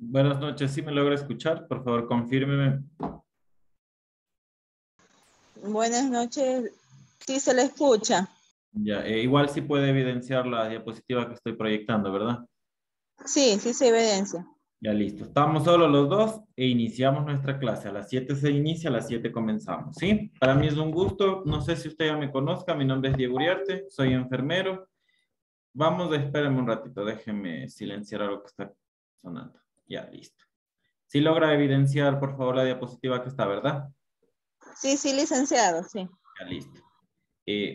Buenas noches, ¿sí me logra escuchar? Por favor, confírmeme. Buenas noches, sí se le escucha. Ya, igual sí puede evidenciar la diapositiva que estoy proyectando, ¿verdad? Sí, sí se evidencia. Ya listo. Estamos solo los dos e iniciamos nuestra clase. A las 7 se inicia, a las 7 comenzamos, ¿sí? Para mí es un gusto. No sé si usted ya me conozca. Mi nombre es Diego Uriarte, soy enfermero. Vamos, espérenme un ratito. Déjenme silenciar algo que está sonando. Ya, listo. Sí logra evidenciar, por favor, la diapositiva que está, ¿verdad? Sí, sí, licenciado, sí. Ya, listo.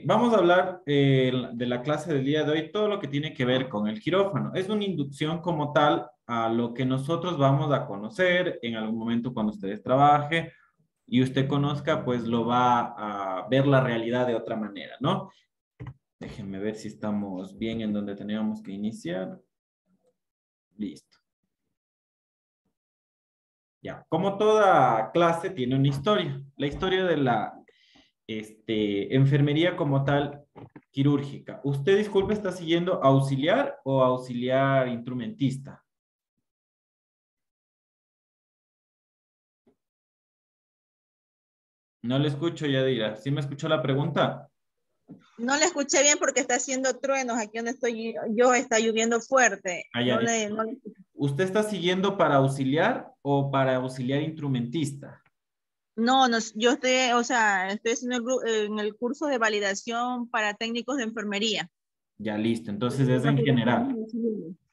Vamos a hablar de la clase del día de hoy, todo lo que tiene que ver con el quirófano. Es una inducción como tal a lo que nosotros vamos a conocer en algún momento cuando ustedes trabaje y usted conozca, pues lo va a ver la realidad de otra manera, ¿no? Déjenme ver si estamos bien en donde teníamos que iniciar. Listo. Ya, como toda clase tiene una historia. La historia de la enfermería como tal quirúrgica. ¿Usted, disculpe, está siguiendo auxiliar o auxiliar instrumentista? No le escucho, Yadira. ¿Sí me escuchó la pregunta? No le escuché bien porque está haciendo truenos. Aquí donde estoy yo está lloviendo fuerte. Ah, ya. No le- ¿Usted está siguiendo para auxiliar o para auxiliar instrumentista? no, no, yo estoy, o sea, estoy haciendo en el curso de validación para técnicos de enfermería. Ya, listo. Entonces es en general.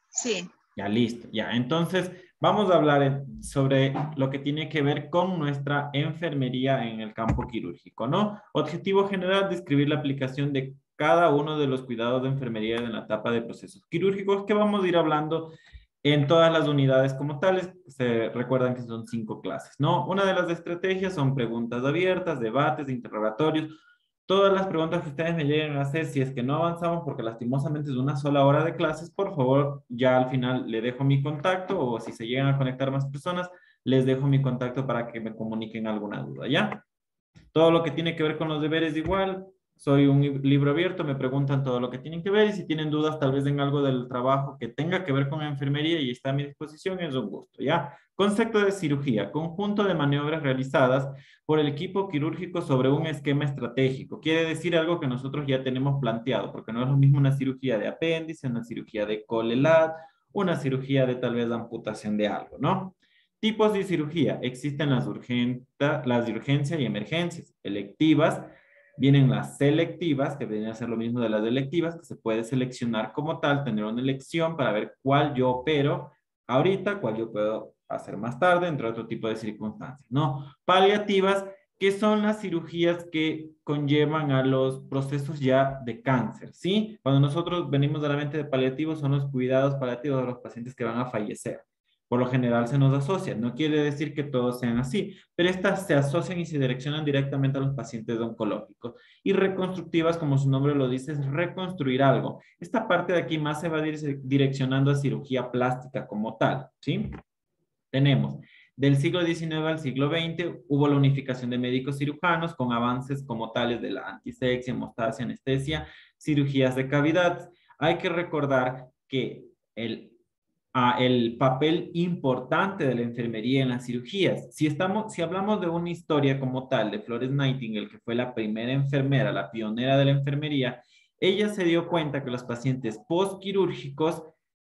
Sí, Ya, listo. Ya, entonces vamos a hablar sobre lo que tiene que ver con nuestra enfermería en el campo quirúrgico, ¿no? Objetivo general, describir la aplicación de cada uno de los cuidados de enfermería en la etapa de procesos quirúrgicos que vamos a ir hablando en todas las unidades como tales. Se recuerdan que son 5 clases, ¿no? Una de las estrategias son preguntas abiertas, debates, interrogatorios. Todas las preguntas que ustedes me lleguen a hacer, si es que no avanzamos, porque lastimosamente es una sola hora de clases, por favor, ya al final le dejo mi contacto o si se llegan a conectar más personas, les dejo mi contacto para que me comuniquen alguna duda, ¿ya? Todo lo que tiene que ver con los deberes igual, soy un libro abierto, me preguntan todo lo que tienen que ver y si tienen dudas tal vez en algo del trabajo que tenga que ver con enfermería y está a mi disposición, es un gusto, ¿ya? Concepto de cirugía, conjunto de maniobras realizadas por el equipo quirúrgico sobre un esquema estratégico. Quiere decir algo que nosotros ya tenemos planteado, porque no es lo mismo una cirugía de apéndice, una cirugía de colelat, una cirugía de tal vez amputación de algo, ¿no? Tipos de cirugía. Existen las de urgencia y emergencias. Electivas. Vienen las selectivas, que vienen a ser lo mismo de las electivas, que se puede seleccionar como tal, tener una elección para ver cuál yo opero ahorita, cuál yo puedo hacer más tarde, entre otro tipo de circunstancias, ¿no? Paliativas, que son las cirugías que conllevan a los procesos ya de cáncer, ¿sí? Cuando nosotros venimos de la mente de paliativos, son los cuidados paliativos de los pacientes que van a fallecer. Por lo general se nos asocia. No quiere decir que todos sean así, pero estas se asocian y se direccionan directamente a los pacientes oncológicos. Y reconstructivas, como su nombre lo dice, es reconstruir algo. Esta parte de aquí más se va a ir direccionando a cirugía plástica como tal, ¿sí? Tenemos del siglo XIX al siglo XX hubo la unificación de médicos cirujanos con avances como tales de la antisexia, hemostasia, anestesia, cirugías de cavidad. Hay que recordar que el papel importante de la enfermería en las cirugías. Si hablamos de una historia como tal de Florence Nightingale, que fue la primera enfermera, la pionera de la enfermería, ella se dio cuenta que los pacientes postquirúrgicos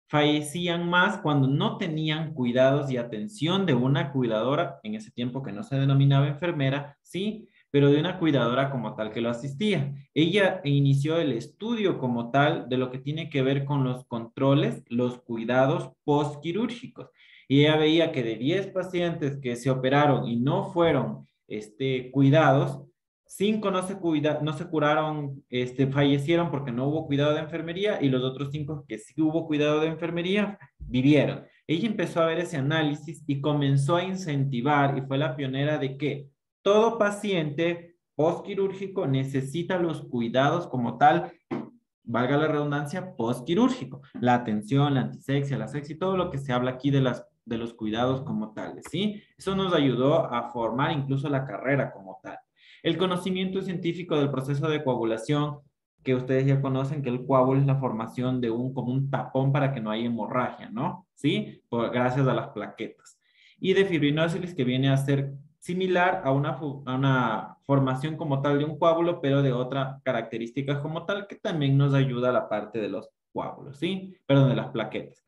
fallecían más cuando no tenían cuidados y atención de una cuidadora, en ese tiempo que no se denominaba enfermera, sí, pero de una cuidadora como tal que lo asistía. Ella inició el estudio como tal de lo que tiene que ver con los controles, los cuidados postquirúrgicos. Y ella veía que de 10 pacientes que se operaron y no fueron cuidados, 5 no se curaron, fallecieron porque no hubo cuidado de enfermería y los otros 5 que sí hubo cuidado de enfermería vivieron. Ella empezó a ver ese análisis y comenzó a incentivar y fue la pionera de que todo paciente postquirúrgico necesita los cuidados como tal, valga la redundancia, postquirúrgico, la atención, la antisexia, la sexia y todo lo que se habla aquí de los cuidados como tales, ¿sí? Eso nos ayudó a formar incluso la carrera como tal. El conocimiento científico del proceso de coagulación que ustedes ya conocen que el coágulo es la formación de como un tapón para que no haya hemorragia, ¿no? ¿Sí? Gracias a las plaquetas. Y de fibrinócilis, que viene a ser similar a una formación como tal de un coágulo, pero de otra característica como tal, que también nos ayuda a la parte de los coágulos, ¿sí? Perdón, de las plaquetas.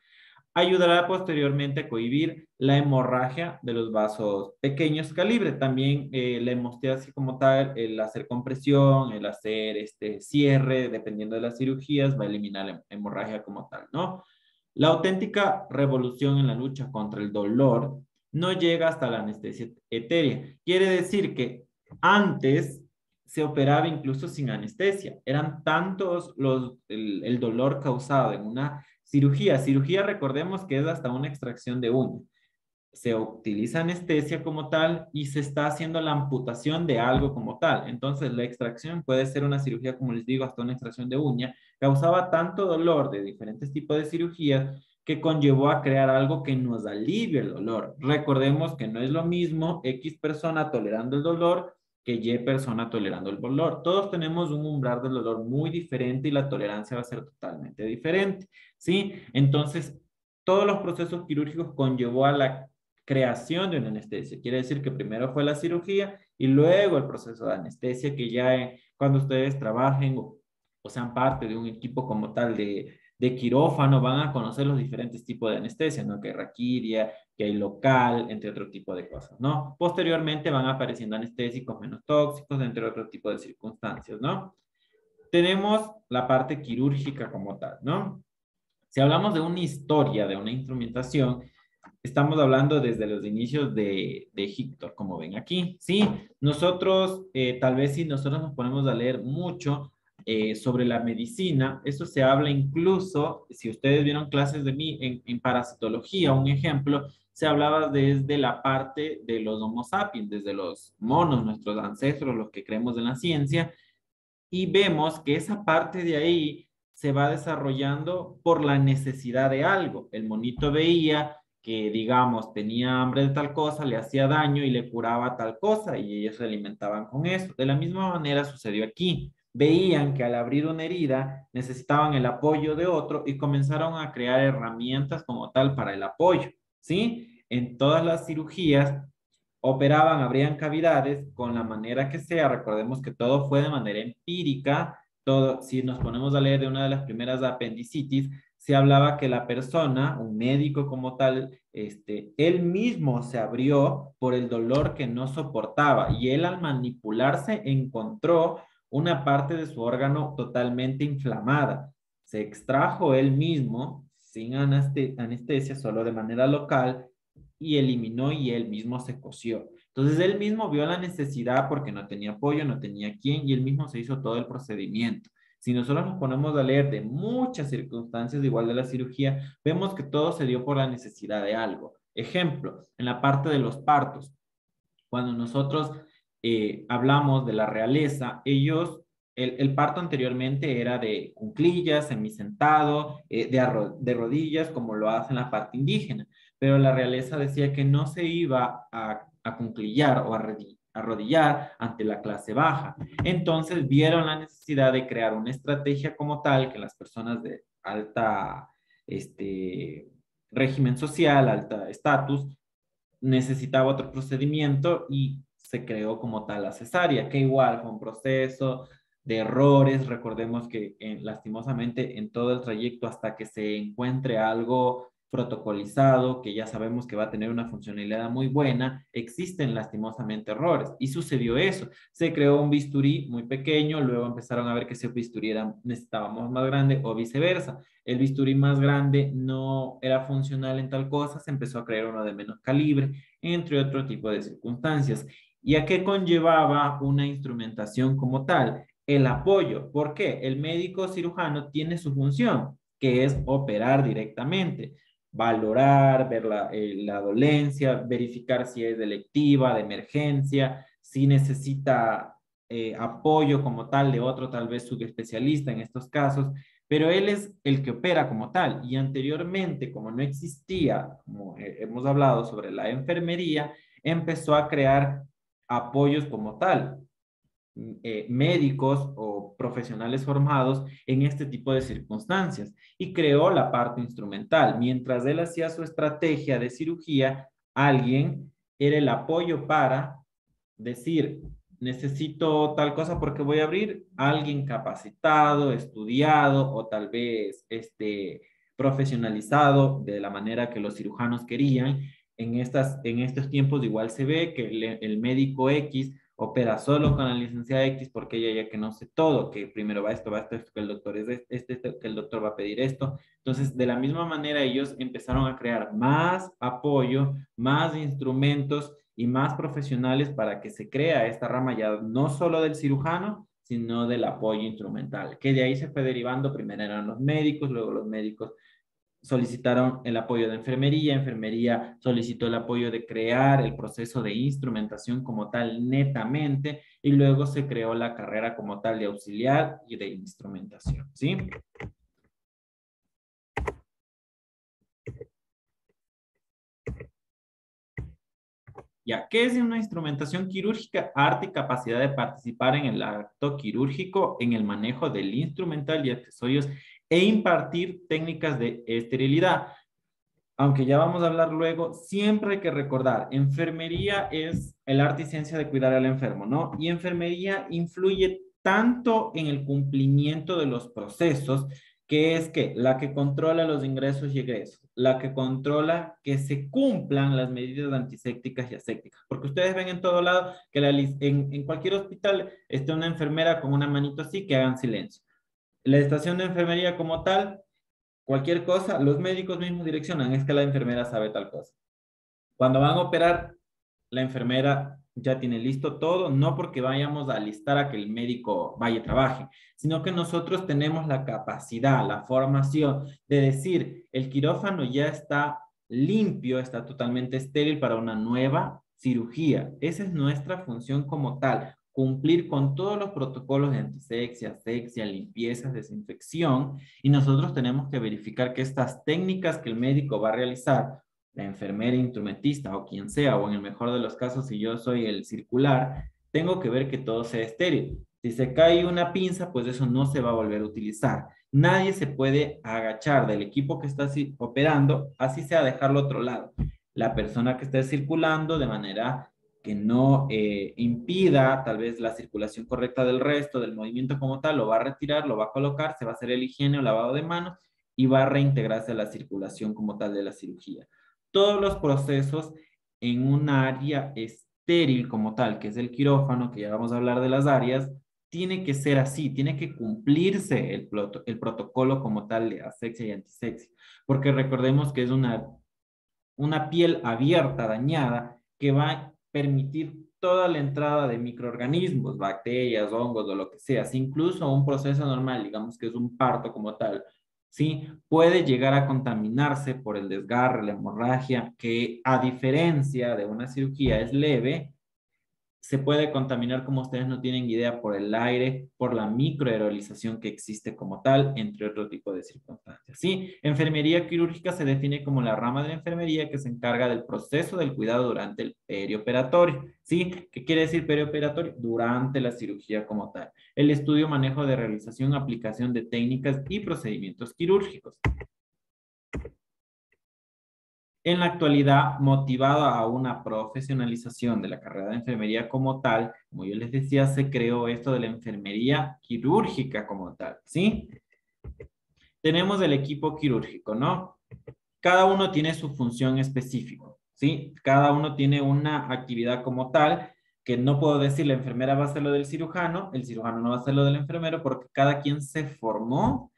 Ayudará posteriormente a cohibir la hemorragia de los vasos pequeños calibre. También la hemostasia como tal, el hacer compresión, el hacer este cierre, dependiendo de las cirugías, va a eliminar la hemorragia como tal, ¿no? La auténtica revolución en la lucha contra el dolor no llega hasta la anestesia etérea. Quiere decir que antes se operaba incluso sin anestesia. Eran tantos el dolor causado en una cirugía. Cirugía, recordemos que es hasta una extracción de uña. Se utiliza anestesia como tal y se está haciendo la amputación de algo como tal. Entonces, la extracción puede ser una cirugía, como les digo, hasta una extracción de uña. Causaba tanto dolor de diferentes tipos de cirugías que conllevó a crear algo que nos alivie el dolor. Recordemos que no es lo mismo X persona tolerando el dolor que Y persona tolerando el dolor. Todos tenemos un umbral del dolor muy diferente y la tolerancia va a ser totalmente diferente, ¿sí? Entonces, todos los procesos quirúrgicos conllevó a la creación de una anestesia. Quiere decir que primero fue la cirugía y luego el proceso de anestesia, que ya cuando ustedes trabajen o sean parte de un equipo como tal de quirófano, van a conocer los diferentes tipos de anestesia, ¿no? Que hay raquidia, que hay local, entre otro tipo de cosas, ¿no? Posteriormente van apareciendo anestésicos menos tóxicos, entre otro tipo de circunstancias, ¿no? Tenemos la parte quirúrgica como tal, ¿no? Si hablamos de una historia, de una instrumentación, estamos hablando desde los inicios de Egipto, como ven aquí. Sí, nosotros, tal vez si nosotros nos ponemos a leer mucho sobre la medicina, eso se habla incluso, si ustedes vieron clases de mí en parasitología, un ejemplo, se hablaba desde la parte de los Homo sapiens, desde los monos, nuestros ancestros, los que creemos en la ciencia, y vemos que esa parte de ahí se va desarrollando por la necesidad de algo. El monito veía que, digamos, tenía hambre de tal cosa, le hacía daño y le curaba tal cosa y ellos se alimentaban con eso. De la misma manera sucedió aquí. Veían que al abrir una herida necesitaban el apoyo de otro y comenzaron a crear herramientas como tal para el apoyo, ¿sí? En todas las cirugías operaban, abrían cavidades con la manera que sea. Recordemos que todo fue de manera empírica. Todo, si nos ponemos a leer de una de las primeras apendicitis, se hablaba que la persona, un médico como tal, él mismo se abrió por el dolor que no soportaba y él al manipularse encontró una parte de su órgano totalmente inflamada. Se extrajo él mismo sin anestesia, solo de manera local, y eliminó y él mismo se coció. Entonces él mismo vio la necesidad porque no tenía apoyo, no tenía quién y él mismo se hizo todo el procedimiento. Si nosotros nos ponemos a leer de muchas circunstancias, igual de la cirugía, vemos que todo se dio por la necesidad de algo. Ejemplo, en la parte de los partos, cuando nosotros hablamos de la realeza, el parto anteriormente era de cuclillas, semisentado, de rodillas, como lo hace en la parte indígena, pero la realeza decía que no se iba a cuclillar o a arrodillar ante la clase baja. Entonces vieron la necesidad de crear una estrategia como tal que las personas de alta régimen social, alta estatus, necesitaba otro procedimiento y se creó como tal la cesárea, que igual fue un proceso de errores. Recordemos que lastimosamente en todo el trayecto hasta que se encuentre algo protocolizado, que ya sabemos que va a tener una funcionalidad muy buena, existen lastimosamente errores. Y sucedió eso. Se creó un bisturí muy pequeño, luego empezaron a ver que ese bisturí necesitábamos más grande o viceversa. El bisturí más grande no era funcional en tal cosa, se empezó a crear uno de menos calibre, entre otro tipo de circunstancias. ¿Y a qué conllevaba una instrumentación como tal? El apoyo. ¿Por qué? El médico cirujano tiene su función, que es operar directamente, valorar, ver la dolencia, verificar si es delectiva, de emergencia, si necesita apoyo como tal de otro, tal vez subespecialista en estos casos, pero él es el que opera como tal. Y anteriormente, como no existía, como hemos hablado sobre la enfermería, empezó a crear apoyos como tal. médicos o profesionales formados en este tipo de circunstancias y creó la parte instrumental. Mientras él hacía su estrategia de cirugía, alguien era el apoyo para decir, necesito tal cosa porque voy a abrir a alguien capacitado, estudiado o tal vez profesionalizado de la manera que los cirujanos querían. En estos tiempos igual se ve que el médico X opera solo con la licenciada X porque ella ya que no sé todo, que primero va esto, que el doctor es que el doctor va a pedir esto. Entonces, de la misma manera, ellos empezaron a crear más apoyo, más instrumentos y más profesionales para que se crea esta rama ya no solo del cirujano, sino del apoyo instrumental, que de ahí se fue derivando, primero eran los médicos, luego los médicos solicitaron el apoyo de enfermería, enfermería solicitó el apoyo de crear el proceso de instrumentación como tal netamente y luego se creó la carrera como tal de auxiliar y de instrumentación, ¿sí? Ya, ¿qué es una instrumentación quirúrgica? Arte y capacidad de participar en el acto quirúrgico, en el manejo del instrumental y accesorios e impartir técnicas de esterilidad. Aunque ya vamos a hablar luego, siempre hay que recordar, enfermería es el arte y ciencia de cuidar al enfermo, ¿no? Y enfermería influye tanto en el cumplimiento de los procesos, que es que la que controla los ingresos y egresos, la que controla que se cumplan las medidas antisépticas y asépticas, porque ustedes ven en todo lado que en cualquier hospital está una enfermera con una manito así que hagan silencio. La estación de enfermería como tal, cualquier cosa, los médicos mismos direccionan, es que la enfermera sabe tal cosa. Cuando van a operar, la enfermera ya tiene listo todo, no porque vayamos a alistar a que el médico vaya y trabaje, sino que nosotros tenemos la capacidad, la formación de decir, el quirófano ya está limpio, está totalmente estéril para una nueva cirugía. Esa es nuestra función como tal, cumplir con todos los protocolos de antisexia, asexia, limpieza, desinfección, y nosotros tenemos que verificar que estas técnicas que el médico va a realizar, la enfermera instrumentista o quien sea, o en el mejor de los casos, si yo soy el circular, tengo que ver que todo sea estéril. Si se cae una pinza, pues eso no se va a volver a utilizar. Nadie se puede agachar del equipo que está así, operando, así sea dejarlo a otro lado. La persona que esté circulando de manera que no impida tal vez la circulación correcta del resto, del movimiento como tal, lo va a retirar, lo va a colocar, se va a hacer el higiene o lavado de manos y va a reintegrarse a la circulación como tal de la cirugía. Todos los procesos en un área estéril como tal, que es el quirófano, que ya vamos a hablar de las áreas, tiene que ser así, tiene que cumplirse el protocolo como tal de asexia y antisexia, porque recordemos que es una piel abierta, dañada, que va a permitir toda la entrada de microorganismos, bacterias, hongos o lo que sea, si incluso un proceso normal, digamos que es un parto como tal, ¿sí? Puede llegar a contaminarse por el desgarre, la hemorragia, que a diferencia de una cirugía es leve, se puede contaminar como ustedes no tienen idea por el aire, por la microaerolización que existe como tal, entre otro tipo de circunstancias. Sí, enfermería quirúrgica se define como la rama de la enfermería que se encarga del proceso del cuidado durante el perioperatorio. ¿Sí? ¿Qué quiere decir perioperatorio? Durante la cirugía como tal. El estudio, manejo de realización, aplicación de técnicas y procedimientos quirúrgicos. En la actualidad, motivada a una profesionalización de la carrera de enfermería como tal, como yo les decía, se creó esto de la enfermería quirúrgica como tal, ¿sí? Tenemos el equipo quirúrgico, ¿no? Cada uno tiene su función específica, ¿sí? Cada uno tiene una actividad como tal, que no puedo decir la enfermera va a hacer lo del cirujano, el cirujano no va a hacer lo del enfermero, porque cada quien se formó,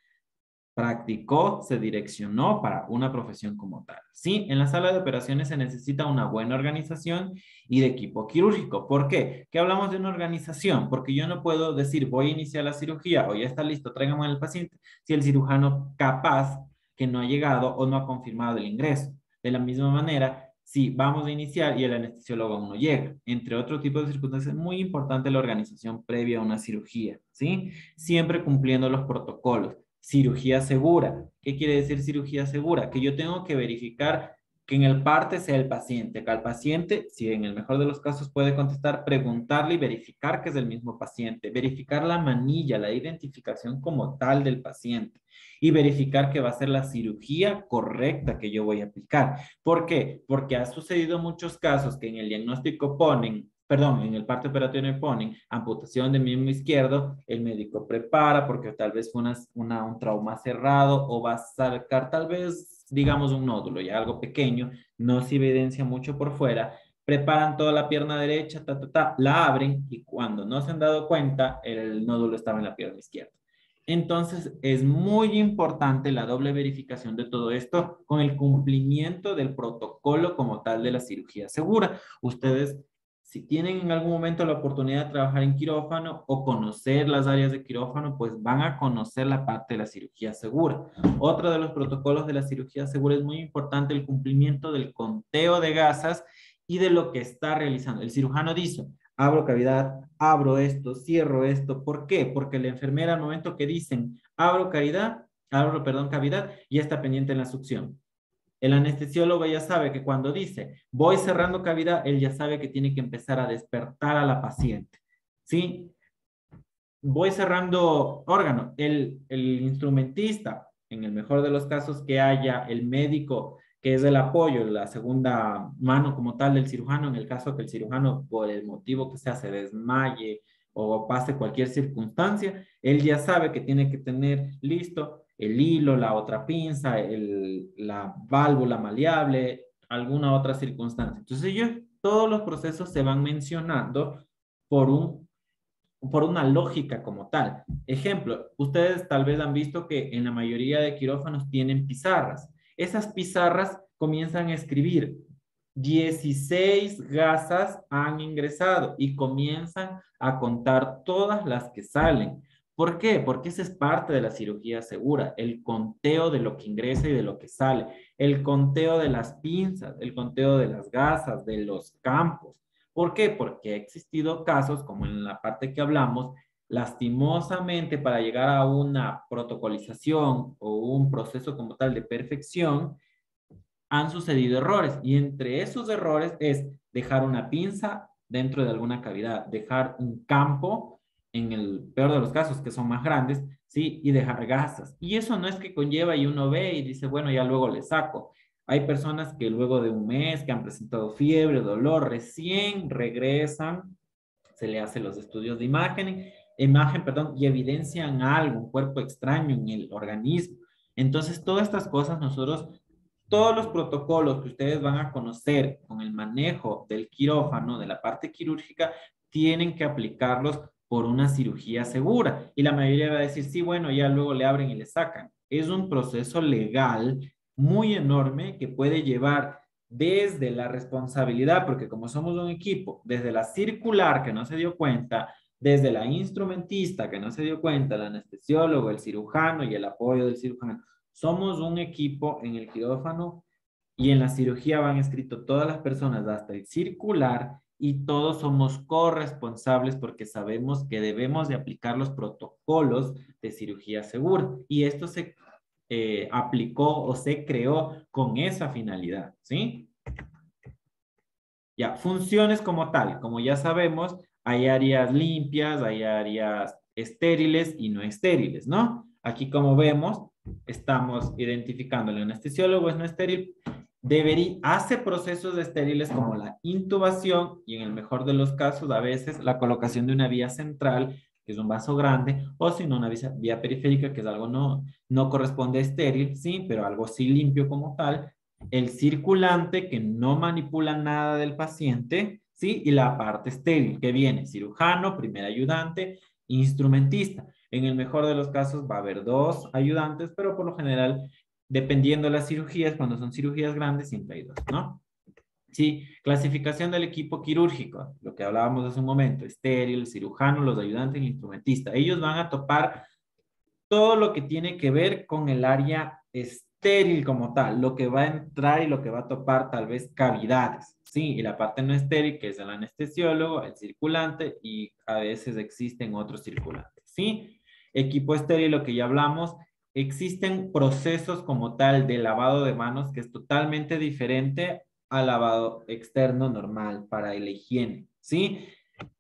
practicó, se direccionó para una profesión como tal. Sí, en la sala de operaciones se necesita una buena organización y de equipo quirúrgico. ¿Por qué? ¿Qué hablamos de una organización? Porque yo no puedo decir voy a iniciar la cirugía o ya está listo, tráigame al paciente, si el cirujano capaz que no ha llegado o no ha confirmado el ingreso. De la misma manera, si vamos a iniciar y el anestesiólogo aún no llega, entre otros tipos de circunstancias, es muy importante la organización previa a una cirugía, ¿sí? Siempre cumpliendo los protocolos. Cirugía segura. ¿Qué quiere decir cirugía segura? Que yo tengo que verificar que en el parte sea el paciente, que al paciente, si en el mejor de los casos puede contestar, preguntarle y verificar que es el mismo paciente, verificar la manilla, la identificación como tal del paciente y verificar que va a ser la cirugía correcta que yo voy a aplicar. ¿Por qué? Porque ha sucedido muchos casos que en el diagnóstico ponen, perdón, en el parte operatorio ponen amputación de miembro izquierdo, el médico prepara porque tal vez fue un trauma cerrado o va a sacar tal vez digamos un nódulo, ya algo pequeño, no se evidencia mucho por fuera, preparan toda la pierna derecha, la abren y cuando no se han dado cuenta, el nódulo estaba en la pierna izquierda. Entonces, es muy importante la doble verificación de todo esto con el cumplimiento del protocolo como tal de la cirugía segura. Ustedes, si tienen en algún momento la oportunidad de trabajar en quirófano o conocer las áreas de quirófano, pues van a conocer la parte de la cirugía segura. Otro de los protocolos de la cirugía segura es muy importante el cumplimiento del conteo de gasas y de lo que está realizando. El cirujano dice, abro cavidad, abro esto, cierro esto. ¿Por qué? Porque la enfermera al momento que dicen cavidad, ya está pendiente en la succión. El anestesiólogo ya sabe que cuando dice voy cerrando cavidad, él ya sabe que tiene que empezar a despertar a la paciente. ¿Sí? Voy cerrando órgano. El instrumentista, en el mejor de los casos, que haya el médico, que es el apoyo, la segunda mano como tal del cirujano, en el caso que el cirujano, por el motivo que sea, se desmaye o pase cualquier circunstancia, él ya sabe que tiene que tener listo el hilo, la otra pinza, la válvula maleable, alguna otra circunstancia. Entonces, todos los procesos se van mencionando por por una lógica como tal. Ejemplo, ustedes tal vez han visto que en la mayoría de quirófanos tienen pizarras. Esas pizarras comienzan a escribir 16 gasas han ingresado y comienzan a contar todas las que salen. ¿Por qué? Porque esa es parte de la cirugía segura, el conteo de lo que ingresa y de lo que sale, el conteo de las pinzas, el conteo de las gasas, de los campos. ¿Por qué? Porque ha existido casos, como en la parte que hablamos, lastimosamente para llegar a una protocolización o un proceso como tal de perfección, han sucedido errores y entre esos errores es dejar una pinza dentro de alguna cavidad, dejar un campo en el peor de los casos que son más grandes, ¿sí? Y dejar gasas. Y eso no es que conlleva y uno ve y dice, bueno, ya luego le saco. Hay personas que luego de un mes que han presentado fiebre, dolor, recién regresan, se le hacen los estudios de imagen, y evidencian algo, un cuerpo extraño en el organismo. Entonces, todas estas cosas nosotros todos los protocolos que ustedes van a conocer con el manejo del quirófano, de la parte quirúrgica, tienen que aplicarlos por una cirugía segura. Y la mayoría va a decir, sí, bueno, ya luego le abren y le sacan. Es un proceso legal muy enorme que puede llevar desde la responsabilidad, porque como somos un equipo, desde la circular que no se dio cuenta, desde la instrumentista que no se dio cuenta, el anestesiólogo, el cirujano y el apoyo del cirujano. Somos un equipo en el quirófano y en la cirugía van escrito todas las personas hasta el circular y todos somos corresponsables porque sabemos que debemos de aplicar los protocolos de cirugía segura y esto se aplicó o se creó con esa finalidad, ¿sí? Ya, funciones como tal, como ya sabemos, hay áreas limpias, hay áreas estériles y no estériles, ¿no? Aquí como vemos, estamos identificando el anestesiólogo es no estéril, hace procesos estériles como la intubación y en el mejor de los casos a veces la colocación de una vía central, que es un vaso grande, o si no una vía periférica, que es algo no corresponde a estéril, sí, pero algo sí limpio como tal, el circulante que no manipula nada del paciente, ¿sí? Y la parte estéril que viene, cirujano, primer ayudante, instrumentista. En el mejor de los casos va a haber dos ayudantes, pero por lo general, dependiendo de las cirugías, cuando son cirugías grandes, siempre hay dos, ¿no? Sí, clasificación del equipo quirúrgico, lo que hablábamos hace un momento, estéril, cirujano, los ayudantes y el instrumentista. Ellos van a topar todo lo que tiene que ver con el área estéril como tal, lo que va a entrar y lo que va a topar tal vez cavidades, ¿sí? Y la parte no estéril, que es el anestesiólogo, el circulante y a veces existen otros circulantes, ¿sí? Equipo estéril, lo que ya hablamos, existen procesos como tal de lavado de manos que es totalmente diferente al lavado externo normal para la higiene, ¿sí?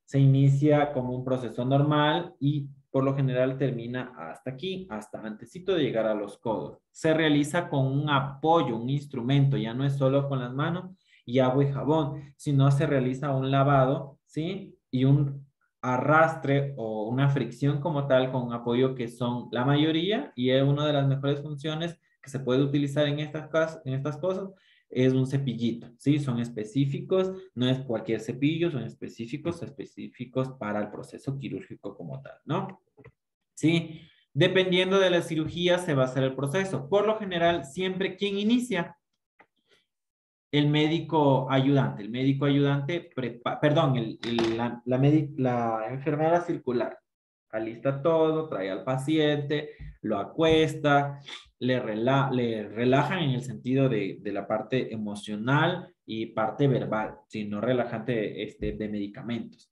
Se inicia como un proceso normal y por lo general termina hasta aquí, hasta antesito de llegar a los codos. Se realiza con un apoyo, un instrumento, ya no es solo con las manos y agua y jabón, sino se realiza un lavado, ¿sí? Y un arrastre o una fricción como tal con un apoyo que son la mayoría y es una de las mejores funciones que se puede utilizar en estas cosas es un cepillito, ¿sí? Son específicos, no es cualquier cepillo, son específicos para el proceso quirúrgico como tal, ¿no? ¿Sí? Dependiendo de la cirugía se va a hacer el proceso. Por lo general, siempre quien inicia el médico ayudante. El médico ayudante, perdón, la enfermera circular. Alista todo, trae al paciente, lo acuesta, le relajan en el sentido de la parte emocional y parte verbal, sino relajante de medicamentos.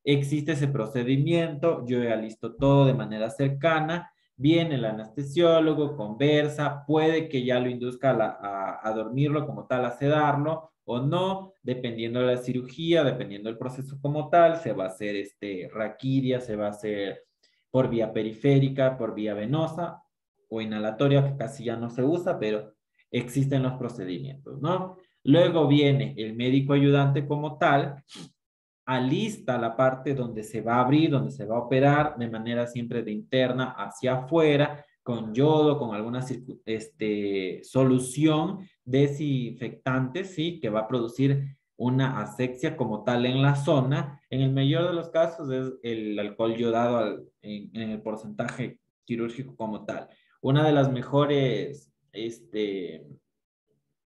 Existe ese procedimiento, yo he alisto todo de manera cercana, viene el anestesiólogo, conversa, puede que ya lo induzca a dormirlo como tal, a sedarlo o no, dependiendo de la cirugía, dependiendo del proceso como tal, se va a hacer raquidia, se va a hacer por vía periférica, por vía venosa o inhalatoria, que casi ya no se usa, pero existen los procedimientos, ¿no? Luego viene el médico ayudante como tal, alista la parte donde se va a abrir, donde se va a operar, de manera siempre de interna hacia afuera, con yodo, con alguna solución desinfectante, ¿sí? Que va a producir una asepsia como tal en la zona. En el mayor de los casos es el alcohol yodado en el porcentaje quirúrgico como tal. Una de las mejores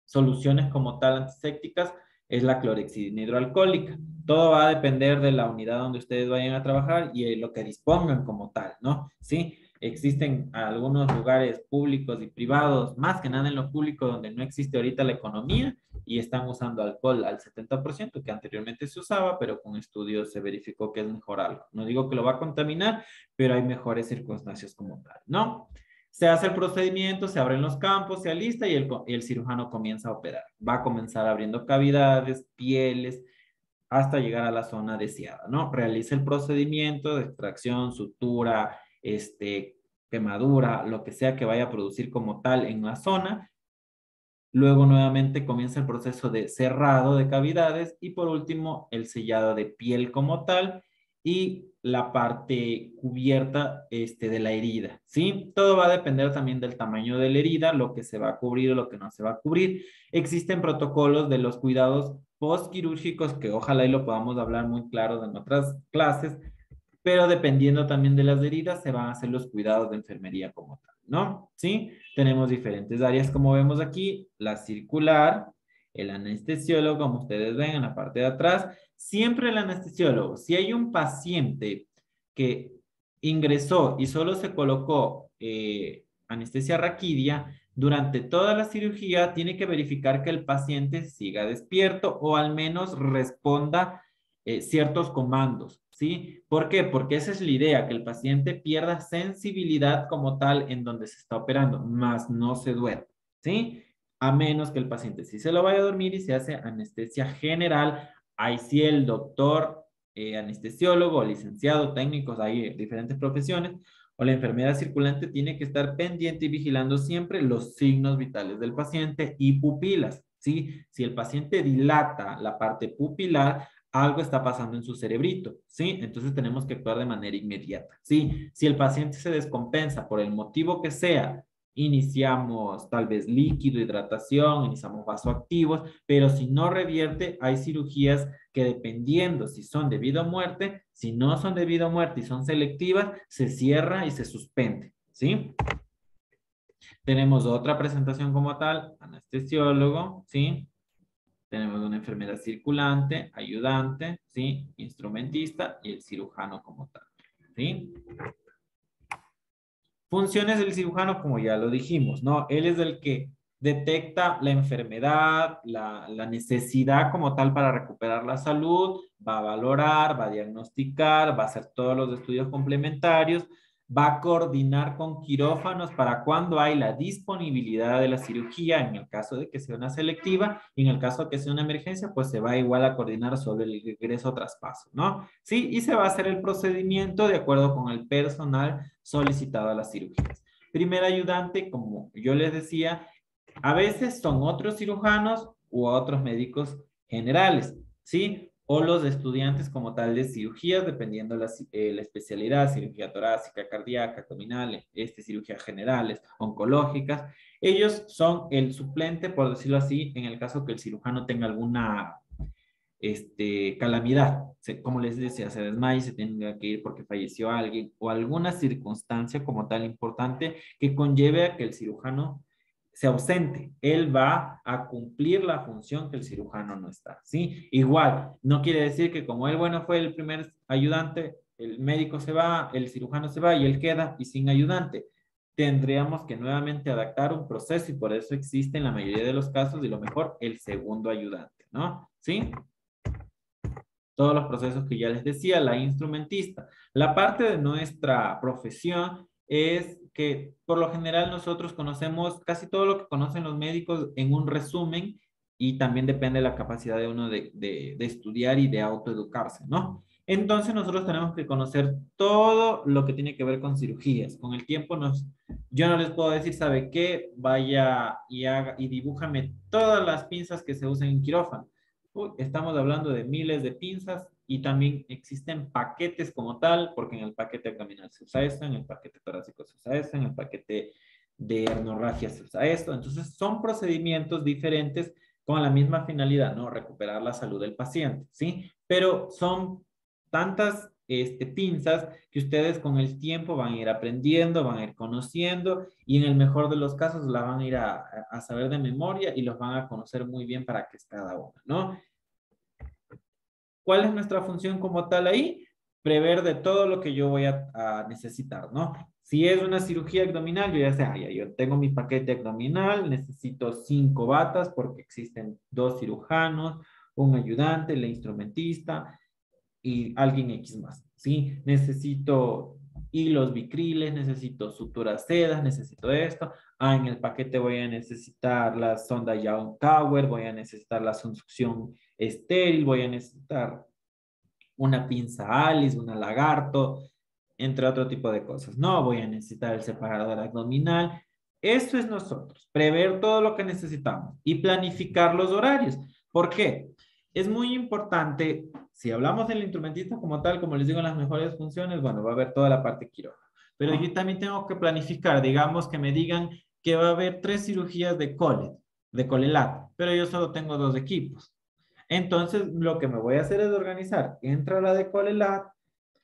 soluciones como tal antisépticas es la clorexidina hidroalcohólica. Todo va a depender de la unidad donde ustedes vayan a trabajar y lo que dispongan como tal, ¿no? Sí, existen algunos lugares públicos y privados, más que nada en lo público donde no existe ahorita la economía y están usando alcohol al 70% que anteriormente se usaba, pero con estudios se verificó que es mejor algo. No digo que lo va a contaminar, pero hay mejores circunstancias como tal, ¿no? Se hace el procedimiento, se abren los campos, se alista y el cirujano comienza a operar. Va a comenzar abriendo cavidades, pieles, hasta llegar a la zona deseada, ¿no? Realiza el procedimiento de extracción, sutura, quemadura, lo que sea que vaya a producir como tal en la zona. Luego nuevamente comienza el proceso de cerrado de cavidades y por último el sellado de piel como tal y la parte cubierta de la herida, ¿sí? Todo va a depender también del tamaño de la herida, lo que se va a cubrir o lo que no se va a cubrir. Existen protocolos de los cuidados postquirúrgicos que ojalá y lo podamos hablar muy claro en otras clases, pero dependiendo también de las heridas se van a hacer los cuidados de enfermería como tal, ¿no? ¿Sí? Tenemos diferentes áreas como vemos aquí, la circular, el anestesiólogo, como ustedes ven en la parte de atrás, siempre el anestesiólogo, si hay un paciente que ingresó y solo se colocó anestesia raquidia, durante toda la cirugía tiene que verificar que el paciente siga despierto o al menos responda ciertos comandos, ¿sí? ¿Por qué? Porque esa es la idea, que el paciente pierda sensibilidad como tal en donde se está operando, más no se duerme, ¿sí? A menos que el paciente sí se lo vaya a dormir y se hace anestesia general. Ahí sí el doctor, anestesiólogo, licenciado, técnicos, hay diferentes profesiones, o la enfermera circulante tiene que estar pendiente y vigilando siempre los signos vitales del paciente y pupilas, ¿sí? Si el paciente dilata la parte pupilar, algo está pasando en su cerebrito, ¿sí? Entonces tenemos que actuar de manera inmediata, ¿sí? Si el paciente se descompensa por el motivo que sea, iniciamos tal vez líquido, hidratación, iniciamos vasoactivos, pero si no revierte, hay cirugías que dependiendo si son de vida o muerte, si no son de vida o muerte y son selectivas, se cierra y se suspende, ¿sí? Tenemos otra presentación como tal, anestesiólogo, ¿sí? Tenemos una enfermera circulante, ayudante, ¿sí? Instrumentista y el cirujano como tal, ¿sí? Funciones del cirujano, como ya lo dijimos, ¿no? Él es el que detecta la enfermedad, la necesidad como tal para recuperar la salud, va a valorar, va a diagnosticar, va a hacer todos los estudios complementarios, va a coordinar con quirófanos para cuando hay la disponibilidad de la cirugía, en el caso de que sea una selectiva, y en el caso de que sea una emergencia, pues se va igual a coordinar sobre el regreso o traspaso, ¿no? Sí, y se va a hacer el procedimiento de acuerdo con el personal solicitado a las cirugías. Primer ayudante, como yo les decía, a veces son otros cirujanos u otros médicos generales, ¿sí? O los estudiantes como tal de cirugías, dependiendo la especialidad, cirugía torácica, cardíaca, abdominal, cirugías generales, oncológicas. Ellos son el suplente, por decirlo así, en el caso que el cirujano tenga alguna calamidad, como les decía, se desmaya, se tenga que ir porque falleció alguien o alguna circunstancia como tal importante que conlleve a que el cirujano se ausente. Él va a cumplir la función que el cirujano no está, ¿sí? Igual, no quiere decir que como él, bueno, fue el primer ayudante, el médico se va, el cirujano se va y él queda y sin ayudante. Tendríamos que nuevamente adaptar un proceso y por eso existe en la mayoría de los casos y lo mejor el segundo ayudante, ¿no? ¿Sí? Todos los procesos que ya les decía, la instrumentista. La parte de nuestra profesión es que por lo general nosotros conocemos casi todo lo que conocen los médicos en un resumen y también depende de la capacidad de uno de estudiar y de autoeducarse, ¿no? Entonces nosotros tenemos que conocer todo lo que tiene que ver con cirugías. Con el tiempo yo no les puedo decir, ¿sabe qué? Vaya y haga y dibújame todas las pinzas que se usan en quirófano. Estamos hablando de miles de pinzas y también existen paquetes como tal, porque en el paquete abdominal se usa esto, en el paquete torácico se usa esto, en el paquete de hemorragia se usa esto. Entonces son procedimientos diferentes con la misma finalidad, ¿no? Recuperar la salud del paciente, ¿sí? Pero son tantas pinzas que ustedes con el tiempo van a ir aprendiendo, van a ir conociendo y en el mejor de los casos la van a ir a saber de memoria y los van a conocer muy bien para qué es cada una, ¿no? ¿Cuál es nuestra función como tal ahí? Prever de todo lo que yo voy a necesitar, ¿no? Si es una cirugía abdominal, yo ya sé, ya, yo tengo mi paquete abdominal, necesito 5 batas porque existen 2 cirujanos, un ayudante, la instrumentista y alguien X más, ¿sí? Necesito hilos vicriles, necesito suturas sedas, necesito esto. En el paquete voy a necesitar la sonda Young Tower, voy a necesitar la succión estéril, voy a necesitar una pinza Alice, una lagarto, entre otro tipo de cosas. No voy a necesitar el separador abdominal. Esto es nosotros, prever todo lo que necesitamos y planificar los horarios. ¿Por qué? Es muy importante, si hablamos del instrumentista como tal, como les digo, en las mejores funciones, bueno, va a haber toda la parte quirófano. Pero yo también tengo que planificar, digamos que me digan que va a haber 3 cirugías de colelat, pero yo solo tengo 2 equipos. Entonces, lo que me voy a hacer es organizar. Entra la de colelat,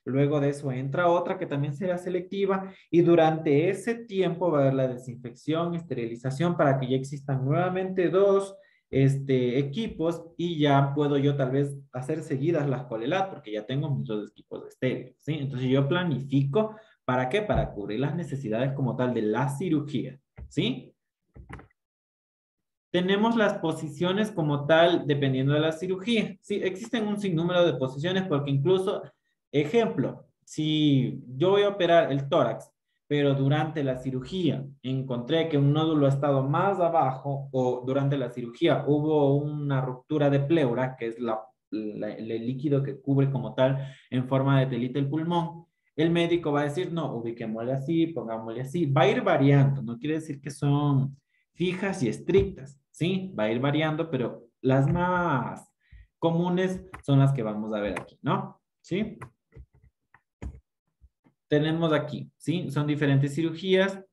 luego de eso entra otra que también será selectiva y durante ese tiempo va a haber la desinfección, esterilización para que ya existan nuevamente 2 equipos y ya puedo yo tal vez hacer seguidas las colelat porque ya tengo mis 2 equipos de estéreo, ¿sí? Entonces yo planifico, ¿para qué? Para cubrir las necesidades como tal de la cirugía, ¿sí? Tenemos las posiciones como tal dependiendo de la cirugía. Sí, existen un sinnúmero de posiciones porque incluso, ejemplo, si yo voy a operar el tórax, pero durante la cirugía encontré que un nódulo ha estado más abajo o durante la cirugía hubo una ruptura de pleura, que es el líquido que cubre como tal en forma de telita el pulmón, el médico va a decir, no, ubiquémosle así, pongámosle así. Va a ir variando, no quiere decir que son fijas y estrictas, ¿sí? Va a ir variando, pero las más comunes son las que vamos a ver aquí, ¿no? ¿Sí? Tenemos aquí, ¿sí? Son diferentes cirugías,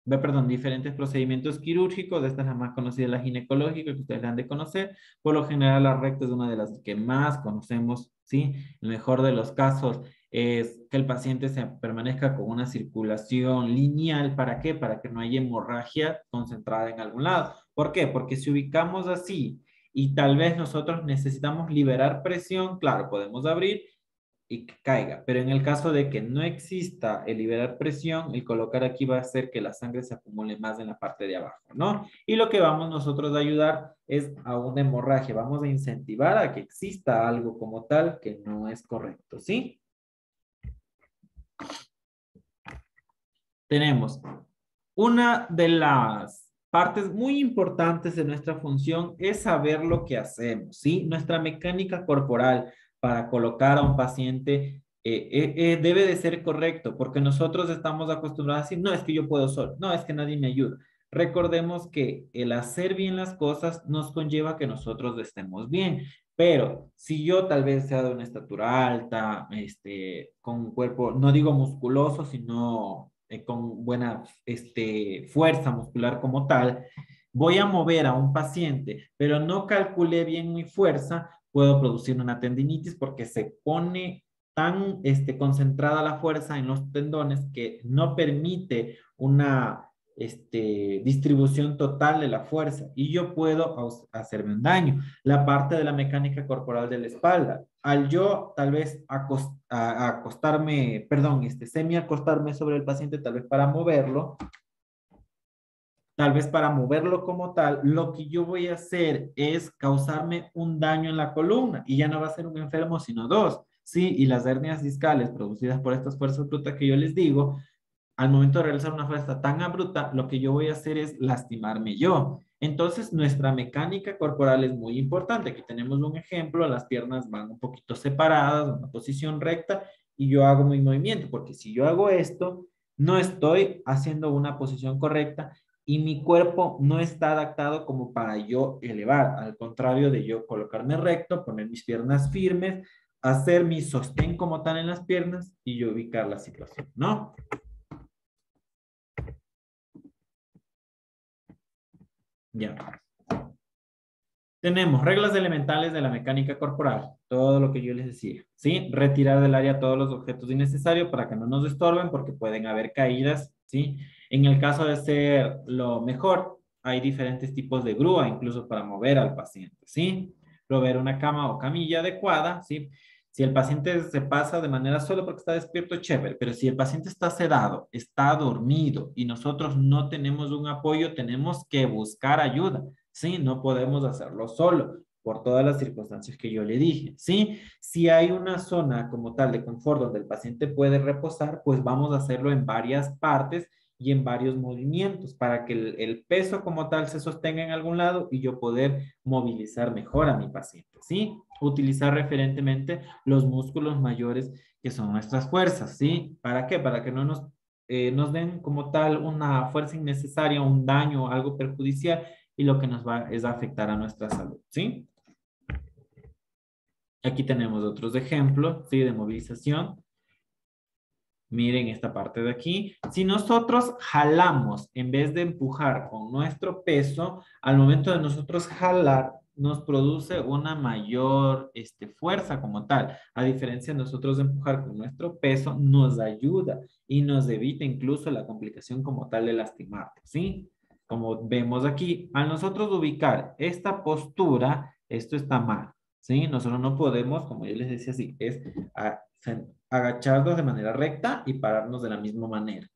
perdón, diferentes procedimientos quirúrgicos. Esta es la más conocida, la ginecológica, que ustedes la han de conocer. Por lo general, la recta es una de las que más conocemos, ¿sí? El mejor de los casos es que el paciente permanezca con una circulación lineal. ¿Para qué? Para que no haya hemorragia concentrada en algún lado. ¿Por qué? Porque si ubicamos así y tal vez nosotros necesitamos liberar presión, claro, podemos abrir y que caiga. Pero en el caso de que no exista el liberar presión, el colocar aquí va a hacer que la sangre se acumule más en la parte de abajo, ¿no? Y lo que vamos nosotros a ayudar es a una hemorragia. Vamos a incentivar a que exista algo como tal que no es correcto, ¿sí? tenemos una de las partes muy importantes de nuestra función es saber lo que hacemos, ¿sí? Nuestra mecánica corporal para colocar a un paciente debe de ser correcto, porque nosotros estamos acostumbrados a decir, no, es que yo puedo solo, no, es que nadie me ayuda. Recordemos que el hacer bien las cosas nos conlleva que nosotros estemos bien, pero si yo tal vez sea de una estatura alta, con un cuerpo, no digo musculoso, sino con buena fuerza muscular como tal, voy a mover a un paciente, pero no calculé bien mi fuerza, puedo producir una tendinitis porque se pone tan concentrada la fuerza en los tendones que no permite una distribución total de la fuerza y yo puedo hacerme un daño. La parte de la mecánica corporal de la espalda, al yo tal vez acostarme, perdón, semi acostarme sobre el paciente, tal vez para moverlo como tal, lo que yo voy a hacer es causarme un daño en la columna y ya no va a ser un enfermo, sino dos. Sí, y las hernias discales producidas por estas fuerzas brutas que yo les digo, al momento de realizar una fuerza tan abrupta, lo que yo voy a hacer es lastimarme yo. Entonces, nuestra mecánica corporal es muy importante. Aquí tenemos un ejemplo, las piernas van un poquito separadas, en una posición recta, y yo hago mi movimiento, porque si yo hago esto, no estoy haciendo una posición correcta y mi cuerpo no está adaptado como para yo elevar, al contrario de yo colocarme recto, poner mis piernas firmes, hacer mi sostén como tal en las piernas y yo ubicar la situación, ¿no? Ya. Tenemos reglas elementales de la mecánica corporal, todo lo que yo les decía, ¿sí? Retirar del área todos los objetos innecesarios para que no nos estorben porque pueden haber caídas, ¿sí? En el caso de ser lo mejor, hay diferentes tipos de grúa, incluso para mover al paciente, ¿sí? Proveer una cama o camilla adecuada, ¿sí? Si el paciente se pasa de manera solo porque está despierto, chévere, pero si el paciente está sedado, está dormido y nosotros no tenemos un apoyo, tenemos que buscar ayuda. ¿Sí? No podemos hacerlo solo por todas las circunstancias que yo le dije, ¿sí? Si hay una zona como tal de confort donde el paciente puede reposar, pues vamos a hacerlo en varias partes y en varios movimientos para que el peso como tal se sostenga en algún lado y yo poder movilizar mejor a mi paciente, ¿sí? Utilizar referentemente los músculos mayores que son nuestras fuerzas, ¿sí? ¿Para qué? Para que no nos den como tal una fuerza innecesaria, un daño, algo perjudicial y lo que nos va es a afectar a nuestra salud, ¿sí? Aquí tenemos otros ejemplos, ¿sí? De movilización. Miren esta parte de aquí. Si nosotros jalamos en vez de empujar con nuestro peso, al momento de nosotros jalar, nos produce una mayor fuerza como tal. A diferencia de nosotros de empujar con nuestro peso, nos ayuda y nos evita incluso la complicación como tal de lastimarte, ¿sí? Como vemos aquí, al nosotros ubicar esta postura, esto está mal, ¿sí? Nosotros no podemos, como yo les decía así, es agacharnos de manera recta y pararnos de la misma manera.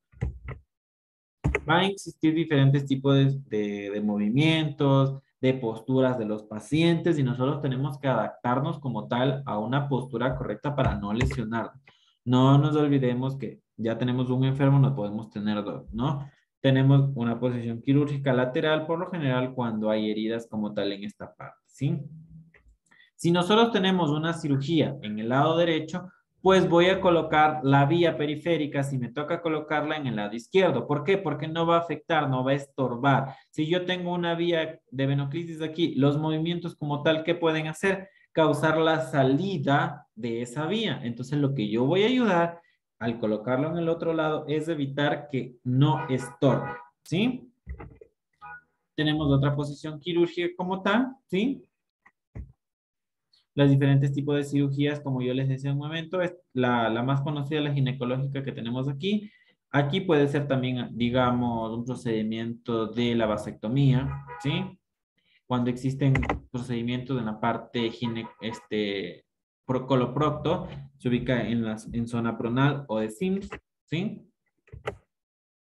Van a existir diferentes tipos de movimientos, de posturas de los pacientes y nosotros tenemos que adaptarnos como tal a una postura correcta para no lesionarnos. No nos olvidemos que ya tenemos un enfermo, no podemos tener dos, ¿no? Tenemos una posición quirúrgica lateral, por lo general, cuando hay heridas como tal en esta parte, ¿sí? Si nosotros tenemos una cirugía en el lado derecho, pues voy a colocar la vía periférica si me toca colocarla en el lado izquierdo. ¿Por qué? Porque no va a afectar, no va a estorbar. Si yo tengo una vía de venoclisis aquí, los movimientos como tal, ¿qué pueden hacer? Causar la salida de esa vía. Entonces, lo que yo voy a ayudar al colocarlo en el otro lado es evitar que no estorbe, ¿sí? Tenemos otra posición quirúrgica como tal, ¿sí? Los diferentes tipos de cirugías, como yo les decía un momento, es la más conocida, la ginecológica que tenemos aquí. Aquí puede ser también, digamos, un procedimiento de la vasectomía, ¿sí? Cuando existen procedimientos en la parte coloprocto, se ubica en zona pronal o de Sims, ¿sí?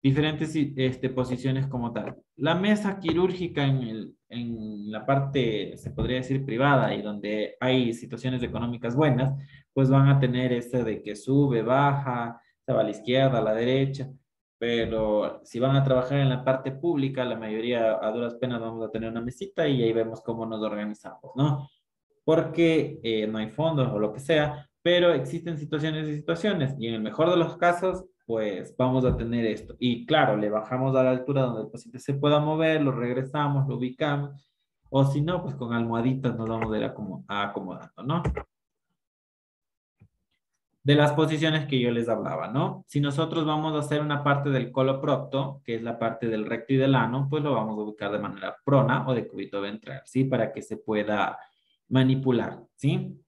Diferentes posiciones como tal. La mesa quirúrgica en la parte, se podría decir, privada y donde hay situaciones económicas buenas, pues van a tener este de que sube, baja, se va a la izquierda, a la derecha. pero si van a trabajar en la parte pública, la mayoría a duras penas vamos a tener una mesita y ahí vemos cómo nos organizamos, ¿no? Porque no hay fondos o lo que sea, pero existen situaciones y situaciones y en el mejor de los casos, pues vamos a tener esto. Y claro, le bajamos a la altura donde el paciente se pueda mover, lo regresamos, lo ubicamos, o si no, pues con almohaditas nos vamos a ir acomodando, ¿no? De las posiciones que yo les hablaba, ¿no? Si nosotros vamos a hacer una parte del coloprocto, que es la parte del recto y del ano, pues lo vamos a ubicar de manera prona o de cúbito ventral, ¿sí? Para que se pueda manipular, ¿sí?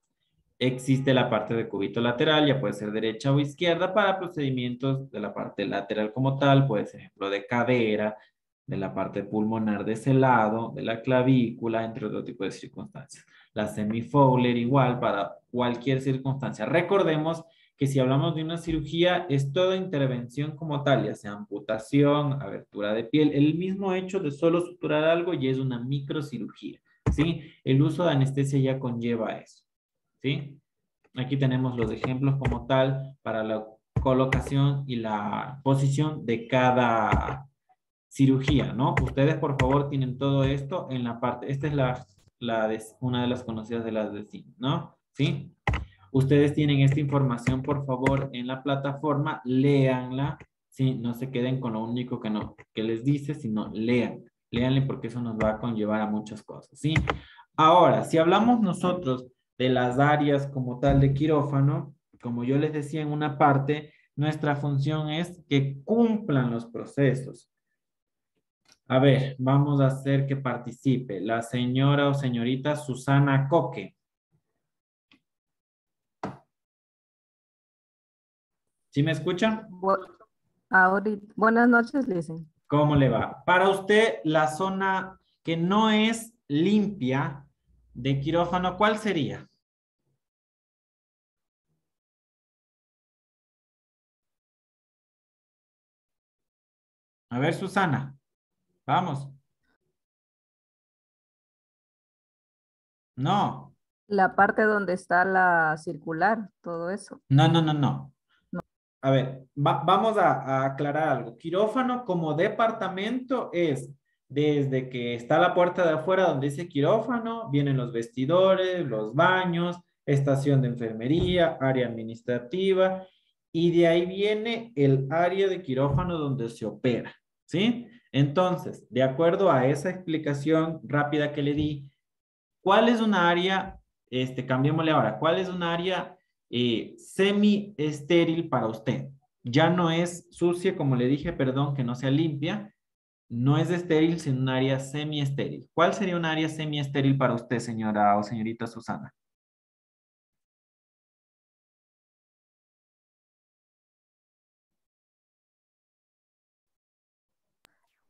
Existe la parte de cúbito lateral, ya puede ser derecha o izquierda, para procedimientos de la parte lateral como tal, puede ser ejemplo de cadera, de la parte pulmonar de ese lado, de la clavícula, entre otro tipo de circunstancias. La semifowler igual para cualquier circunstancia. Recordemos que si hablamos de una cirugía, es toda intervención como tal, ya sea amputación, abertura de piel, el mismo hecho de solo suturar algo ya es una microcirugía, ¿sí? El uso de anestesia ya conlleva eso, ¿sí? Aquí tenemos los ejemplos como tal para la colocación y la posición de cada cirugía, ¿no? Ustedes, por favor, tienen todo esto en la parte, esta es una de las conocidas de las de CIN, ¿no? ¿Sí? Ustedes tienen esta información, por favor, en la plataforma, léanla, ¿sí? No se queden con lo único que, no, que les dice, sino léanle porque eso nos va a conllevar a muchas cosas, ¿sí? Ahora, si hablamos nosotros de las áreas como tal de quirófano, como yo les decía en una parte, nuestra función es que cumplan los procesos. A ver, vamos a hacer que participe la señora o señorita Susana Coque. ¿Sí me escuchan? Ahorita, buenas noches, Lisen. ¿Cómo le va? Para usted, la zona que no es limpia de quirófano, ¿cuál sería? A ver, Susana, vamos. No, La parte donde está la circular, todo eso. no. A ver, vamos a aclarar algo. Quirófano como departamento es desde que está la puerta de afuera donde dice quirófano, vienen los vestidores, los baños, estación de enfermería, área administrativa, y de ahí viene el área de quirófano donde se opera, ¿sí? Entonces, de acuerdo a esa explicación rápida que le di, ¿cuál es una área, cambiémosle ahora, cuál es un área semi-estéril para usted? Ya no es sucia, como le dije, perdón, que no sea limpia, no es estéril, sino un área semi-estéril. ¿Cuál sería un área semi-estéril para usted, señora o señorita Susana?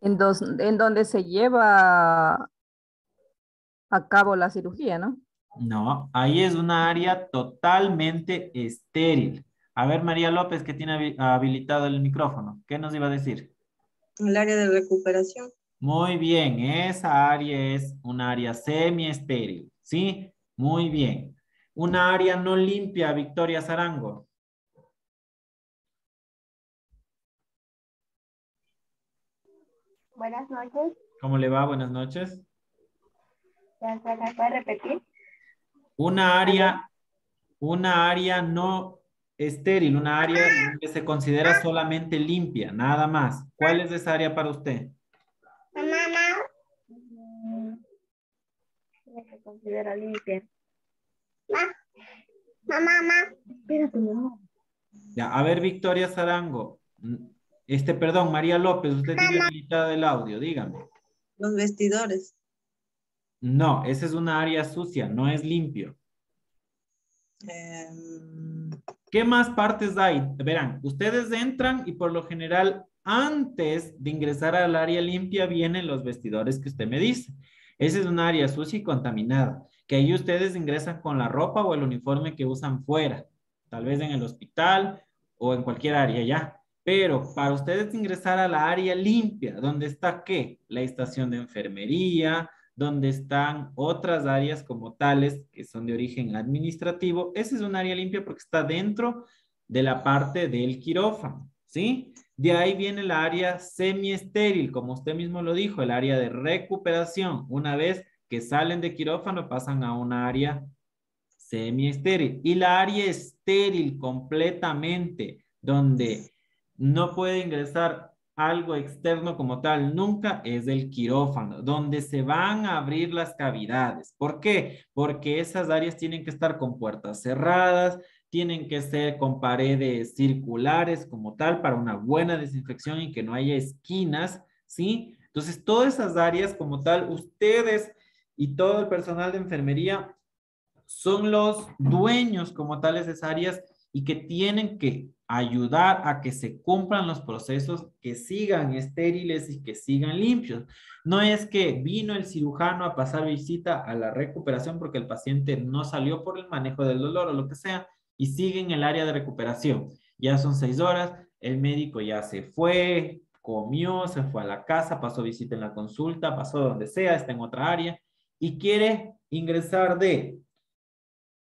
En donde se lleva a cabo la cirugía, ¿no? No, ahí es una área totalmente estéril. A ver, María López, que tiene habilitado el micrófono, ¿qué nos iba a decir? El área de recuperación. Muy bien, esa área es un área semiestéril, ¿sí? Muy bien. Una área no limpia, Victoria Zarango. Buenas noches. ¿Cómo le va? Buenas noches. ¿Ya se me puede repetir? Una A ver. área, una área no estéril, una área que se considera solamente limpia, nada más. ¿Cuál es esa área para usted? Mamá. Se considera limpia. Mamá. Espérate, mamá. Ya, a ver, Victoria Zarango. Perdón, María López, usted tiene habilitado el audio, dígame. Los vestidores. No, esa es una área sucia, no es limpio. Em, ¿Qué más partes hay? Verán, ustedes entran y por lo general antes de ingresar al área limpia vienen los vestidores que usted me dice. Esa es un área sucia y contaminada, que ahí ustedes ingresan con la ropa o el uniforme que usan fuera, tal vez en el hospital o en cualquier área ya. Pero para ustedes ingresar a la área limpia, ¿dónde está qué? La estación de enfermería, donde están otras áreas como tales que son de origen administrativo. Esa es un área limpia porque está dentro de la parte del quirófano, ¿sí? De ahí viene la área semiestéril, como usted mismo lo dijo, el área de recuperación. Una vez que salen de quirófano, pasan a una área semiestéril. Y la área estéril completamente, donde no puede ingresar algo externo como tal, nunca es el quirófano, donde se van a abrir las cavidades. ¿Por qué? Porque esas áreas tienen que estar con puertas cerradas, tienen que ser con paredes circulares como tal para una buena desinfección y que no haya esquinas, ¿sí? Entonces, todas esas áreas como tal, ustedes y todo el personal de enfermería son los dueños como tales de esas áreas y que tienen que ayudar a que se cumplan los procesos, que sigan estériles y que sigan limpios. No es que vino el cirujano a pasar visita a la recuperación porque el paciente no salió por el manejo del dolor o lo que sea y sigue en el área de recuperación. Ya son 6 horas, el médico ya se fue, comió, se fue a la casa, pasó visita en la consulta, pasó donde sea, está en otra área y quiere ingresar de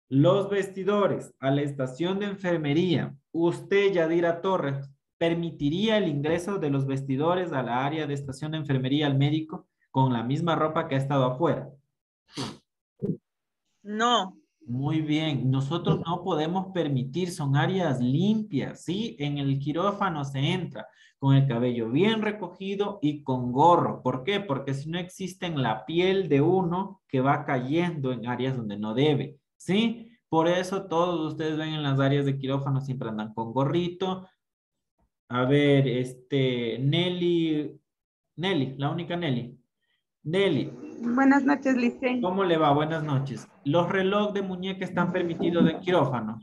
los vestidores a la estación de enfermería. Usted, Yadira Torres, ¿permitiría el ingreso de los vestidores a la área de estación de enfermería al médico con la misma ropa que ha estado afuera? No. Muy bien, nosotros no podemos permitir, son áreas limpias, ¿sí? En el quirófano se entra con el cabello bien recogido y con gorro. ¿Por qué? Porque si no existe en la piel de uno que va cayendo en áreas donde no debe, ¿sí? Por eso todos ustedes ven en las áreas de quirófano siempre andan con gorrito. A ver, Nelly, la única Nelly. Nelly, Buenas noches, Licen. ¿cómo le va? Buenas noches. ¿Los relojes de muñeca están permitidos en quirófano?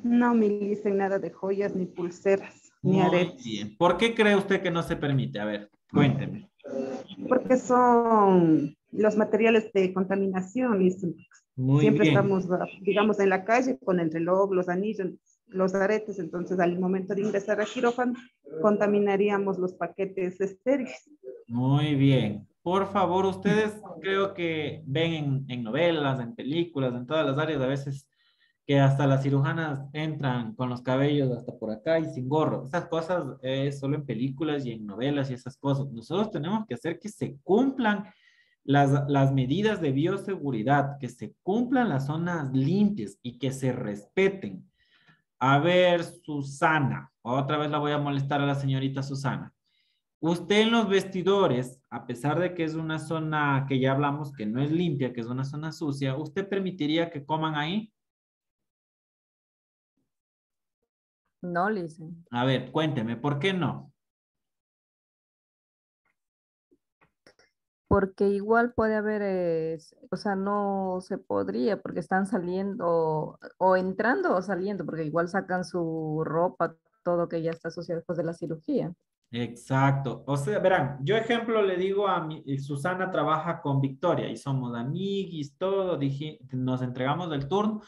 No me Licen nada de joyas, ni pulseras, ni Muy aretes. bien. ¿Por qué cree usted que no se permite? A ver, cuénteme. Porque son los materiales de contaminación, Licen. Muy Siempre bien. estamos, digamos, en la calle con el reloj, los anillos, los aretes. Entonces, al momento de ingresar a quirófano, contaminaríamos los paquetes estériles. Muy bien. Por favor, ustedes creo que ven en novelas, en películas, en todas las áreas, a veces que hasta las cirujanas entran con los cabellos hasta por acá y sin gorro. Esas cosas solo en películas y en novelas y esas cosas. Nosotros tenemos que hacer que se cumplan las medidas de bioseguridad, que se cumplan las zonas limpias y que se respeten. A ver, Susana, otra vez la voy a molestar a la señorita Susana. Usted en los vestidores, a pesar de que es una zona que ya hablamos que no es limpia, que es una zona sucia, ¿usted permitiría que coman ahí? No, Licen. A ver, cuénteme, ¿por qué no? Porque igual puede haber, o sea, no se podría porque están saliendo o entrando o saliendo, porque igual sacan su ropa, todo que ya está sucio después de la cirugía. Exacto. O sea, verán, yo ejemplo le digo a mi, Susana trabaja con Victoria y somos amiguis, todo, dije, nos entregamos del turno.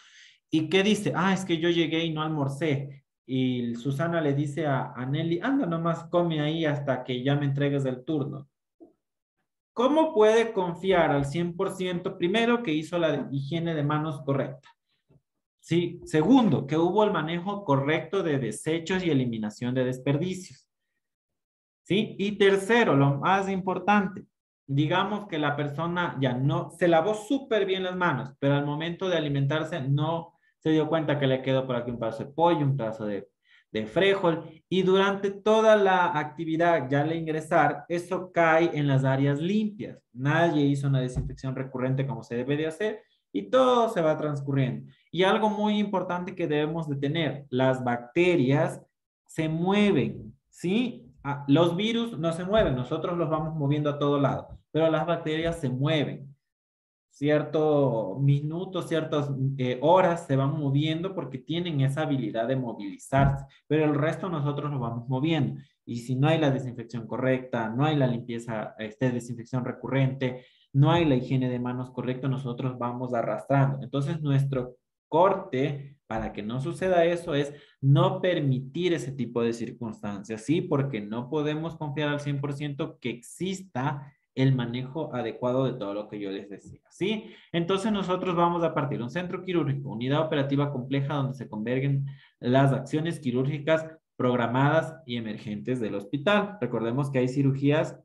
¿Y qué dice? Ah, es que yo llegué y no almorcé. Y Susana le dice a Nelly, anda nomás, come ahí hasta que ya me entregues el turno. ¿Cómo puede confiar al 100%? Primero, que hizo la higiene de manos correcta. Sí. Segundo, que hubo el manejo correcto de desechos y eliminación de desperdicios. ¿Sí? Y tercero, lo más importante, digamos que la persona ya no, se lavó súper bien las manos, pero al momento de alimentarse no se dio cuenta que le quedó por aquí un pedazo de pollo, un pedazo de frijol, y durante toda la actividad, ya al ingresar, eso cae en las áreas limpias. Nadie hizo una desinfección recurrente como se debe de hacer, y todo se va transcurriendo. Y algo muy importante que debemos de tener, las bacterias se mueven, ¿sí? Los virus no se mueven, nosotros los vamos moviendo a todo lado, pero las bacterias se mueven. Ciertos minutos, ciertas horas se van moviendo porque tienen esa habilidad de movilizarse, pero el resto nosotros lo vamos moviendo. Y si no hay la desinfección correcta, no hay la limpieza, desinfección recurrente, no hay la higiene de manos correcta, nosotros vamos arrastrando. Entonces, nuestro corte para que no suceda eso es no permitir ese tipo de circunstancias, ¿sí? Porque no podemos confiar al 100% que exista el manejo adecuado de todo lo que yo les decía, ¿sí? Entonces nosotros vamos a partir de un centro quirúrgico, unidad operativa compleja donde se convergen las acciones quirúrgicas programadas y emergentes del hospital. Recordemos que hay cirugías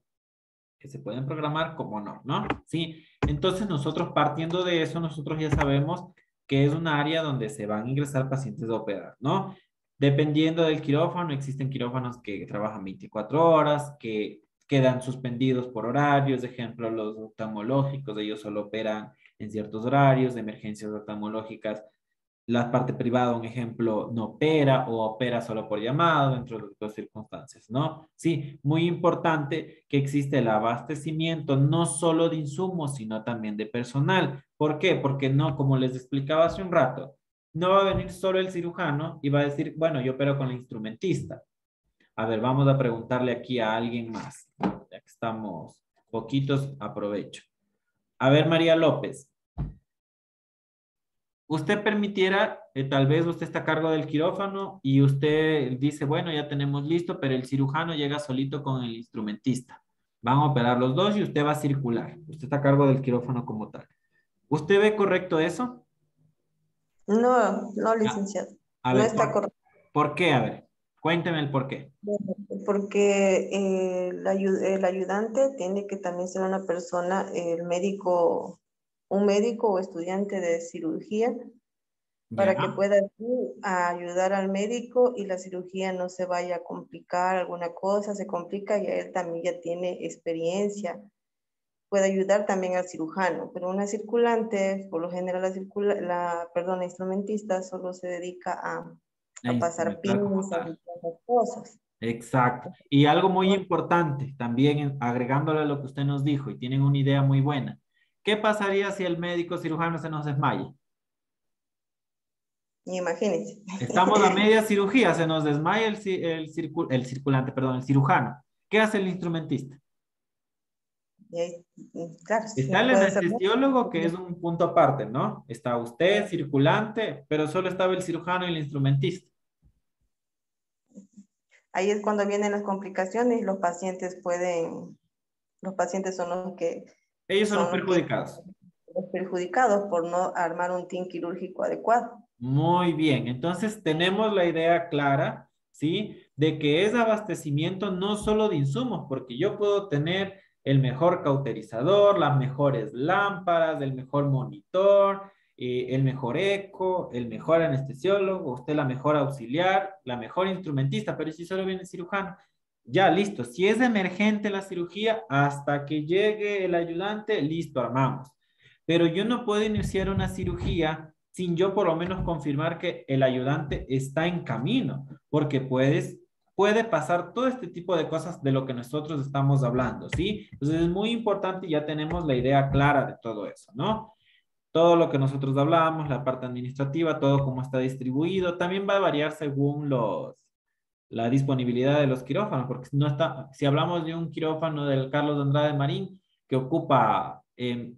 que se pueden programar como no, ¿no? Sí, entonces nosotros partiendo de eso, nosotros ya sabemos que es un área donde se van a ingresar pacientes a operar, ¿no? Dependiendo del quirófano, existen quirófanos que trabajan 24 horas, que quedan suspendidos por horarios, ejemplo, los oftalmológicos, ellos solo operan en ciertos horarios, de emergencias oftalmológicas, la parte privada, un ejemplo, no opera o opera solo por llamado dentro de las circunstancias, ¿no? Sí, muy importante que existe el abastecimiento no solo de insumos, sino también de personal. ¿Por qué? Porque no, como les explicaba hace un rato, no va a venir solo el cirujano y va a decir, bueno, yo opero con la instrumentista. A ver, vamos a preguntarle aquí a alguien más. Ya que estamos poquitos, aprovecho. A ver, María López. Usted permitiera, tal vez usted está a cargo del quirófano y usted dice, bueno, ya tenemos listo, pero el cirujano llega solito con el instrumentista. Van a operar los dos y usted va a circular. Usted está a cargo del quirófano como tal. ¿Usted ve correcto eso? No, no, Ah, licenciado. a No ver, está correcto. ¿por qué? A ver, cuénteme el por qué. Porque el ayudante tiene que también ser una persona, el médico, un médico o estudiante de cirugía, para que Ya, pueda ayudar al médico y la cirugía no se vaya a complicar, alguna cosa se complica y él también ya tiene experiencia. Puede ayudar también al cirujano, pero una circulante, por lo general la instrumentista solo se dedica a a pasar instrumentar como pinzas tal. y todas las cosas. Exacto. Y algo muy importante, también agregándole a lo que usted nos dijo, y tienen una idea muy buena. ¿Qué pasaría si el médico cirujano se nos desmaya? Imagínense. Estamos a media cirugía, se nos desmaya el circulante, perdón, el cirujano. ¿Qué hace el instrumentista? Y ahí, claro, Está no el puede hacer nada. anestesiólogo, que es un punto aparte, ¿no? Está usted, circulante, pero solo estaba el cirujano y el instrumentista. Ahí es cuando vienen las complicaciones y los pacientes son Ellos son los son los que perjudicados. los perjudicados por no armar un team quirúrgico adecuado. Muy bien, entonces tenemos la idea clara, ¿sí? De que es abastecimiento no solo de insumos, porque yo puedo tener el mejor cauterizador, las mejores lámparas, el mejor monitor, el mejor eco, el mejor anestesiólogo, usted la mejor auxiliar, la mejor instrumentista, pero si solo viene el cirujano, ya listo. Si es emergente la cirugía, hasta que llegue el ayudante, listo, armamos. Pero yo no puedo iniciar una cirugía sin yo por lo menos confirmar que el ayudante está en camino, porque puede pasar todo este tipo de cosas de lo que nosotros estamos hablando, ¿sí? Entonces es muy importante y ya tenemos la idea clara de todo eso, ¿no? Todo lo que nosotros hablamos, la parte administrativa, todo cómo está distribuido, también va a variar según la disponibilidad de los quirófanos, porque no está, si hablamos de un quirófano del Carlos de Andrade Marín que ocupa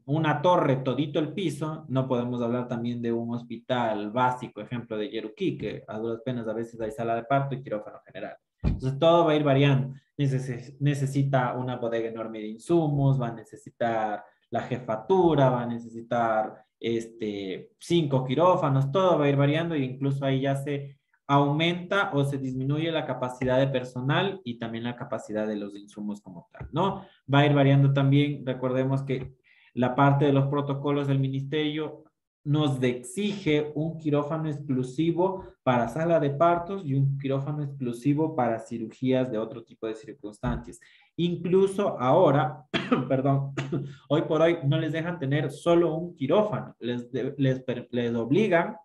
una torre todito el piso, no podemos hablar también de un hospital básico, ejemplo de Yeruquí, que a duras penas a veces hay sala de parto y quirófano general. Entonces todo va a ir variando. Necesita una bodega enorme de insumos, va a necesitar la jefatura, va a necesitar 5 quirófanos, todo va a ir variando e incluso ahí ya se aumenta o se disminuye la capacidad de personal y también la capacidad de los insumos como tal, ¿no? Va a ir variando también, recordemos que la parte de los protocolos del ministerio nos exige un quirófano exclusivo para sala de partos y un quirófano exclusivo para cirugías de otro tipo de circunstancias. Incluso ahora, perdón, hoy por hoy no les dejan tener solo un quirófano, les obligan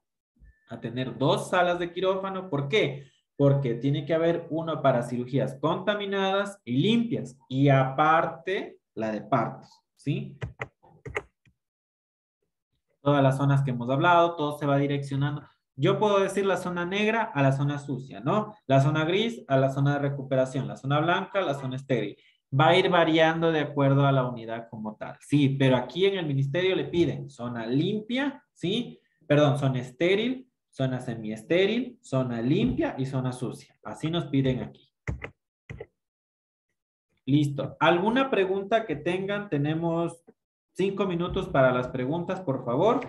a tener 2 salas de quirófano. ¿Por qué? Porque tiene que haber uno para cirugías contaminadas y limpias y aparte la de partos, ¿sí? Todas las zonas que hemos hablado, todo se va direccionando. Yo puedo decir la zona negra a la zona sucia, ¿no? La zona gris a la zona de recuperación, la zona blanca a la zona estéril. Va a ir variando de acuerdo a la unidad como tal. Sí, pero aquí en el ministerio le piden zona limpia, ¿sí? Perdón, zona estéril, zona semiestéril, zona limpia y zona sucia. Así nos piden aquí. Listo. ¿Alguna pregunta que tengan? Tenemos 5 minutos para las preguntas, por favor.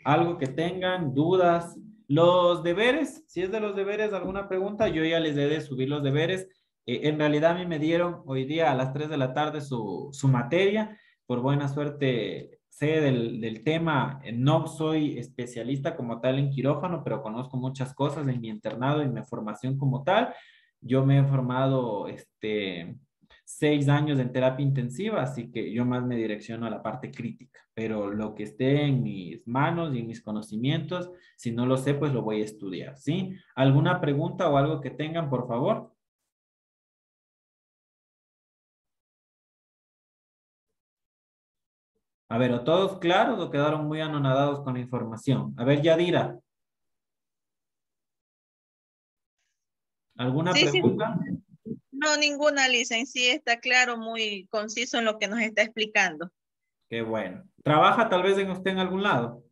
Algo que tengan, dudas. Los deberes, si es de los deberes, alguna pregunta, yo ya les he de subir los deberes. En realidad a mí me dieron hoy día a las 3 de la tarde su materia. Por buena suerte sé del tema. No soy especialista como tal en quirófano, pero conozco muchas cosas en mi internado y mi formación como tal. Yo me he formado 6 años en terapia intensiva, así que yo más me direcciono a la parte crítica, pero lo que esté en mis manos y en mis conocimientos, si no lo sé, pues lo voy a estudiar, ¿sí? ¿Alguna pregunta o algo que tengan, por favor? A ver, ¿o todos claros o quedaron muy anonadados con la información? A ver, Yadira, ¿alguna Sí, sí. pregunta? No, ninguna, Lisa. Sí está claro, muy conciso en lo que nos está explicando. Qué bueno. ¿Trabaja tal vez en usted en algún lado?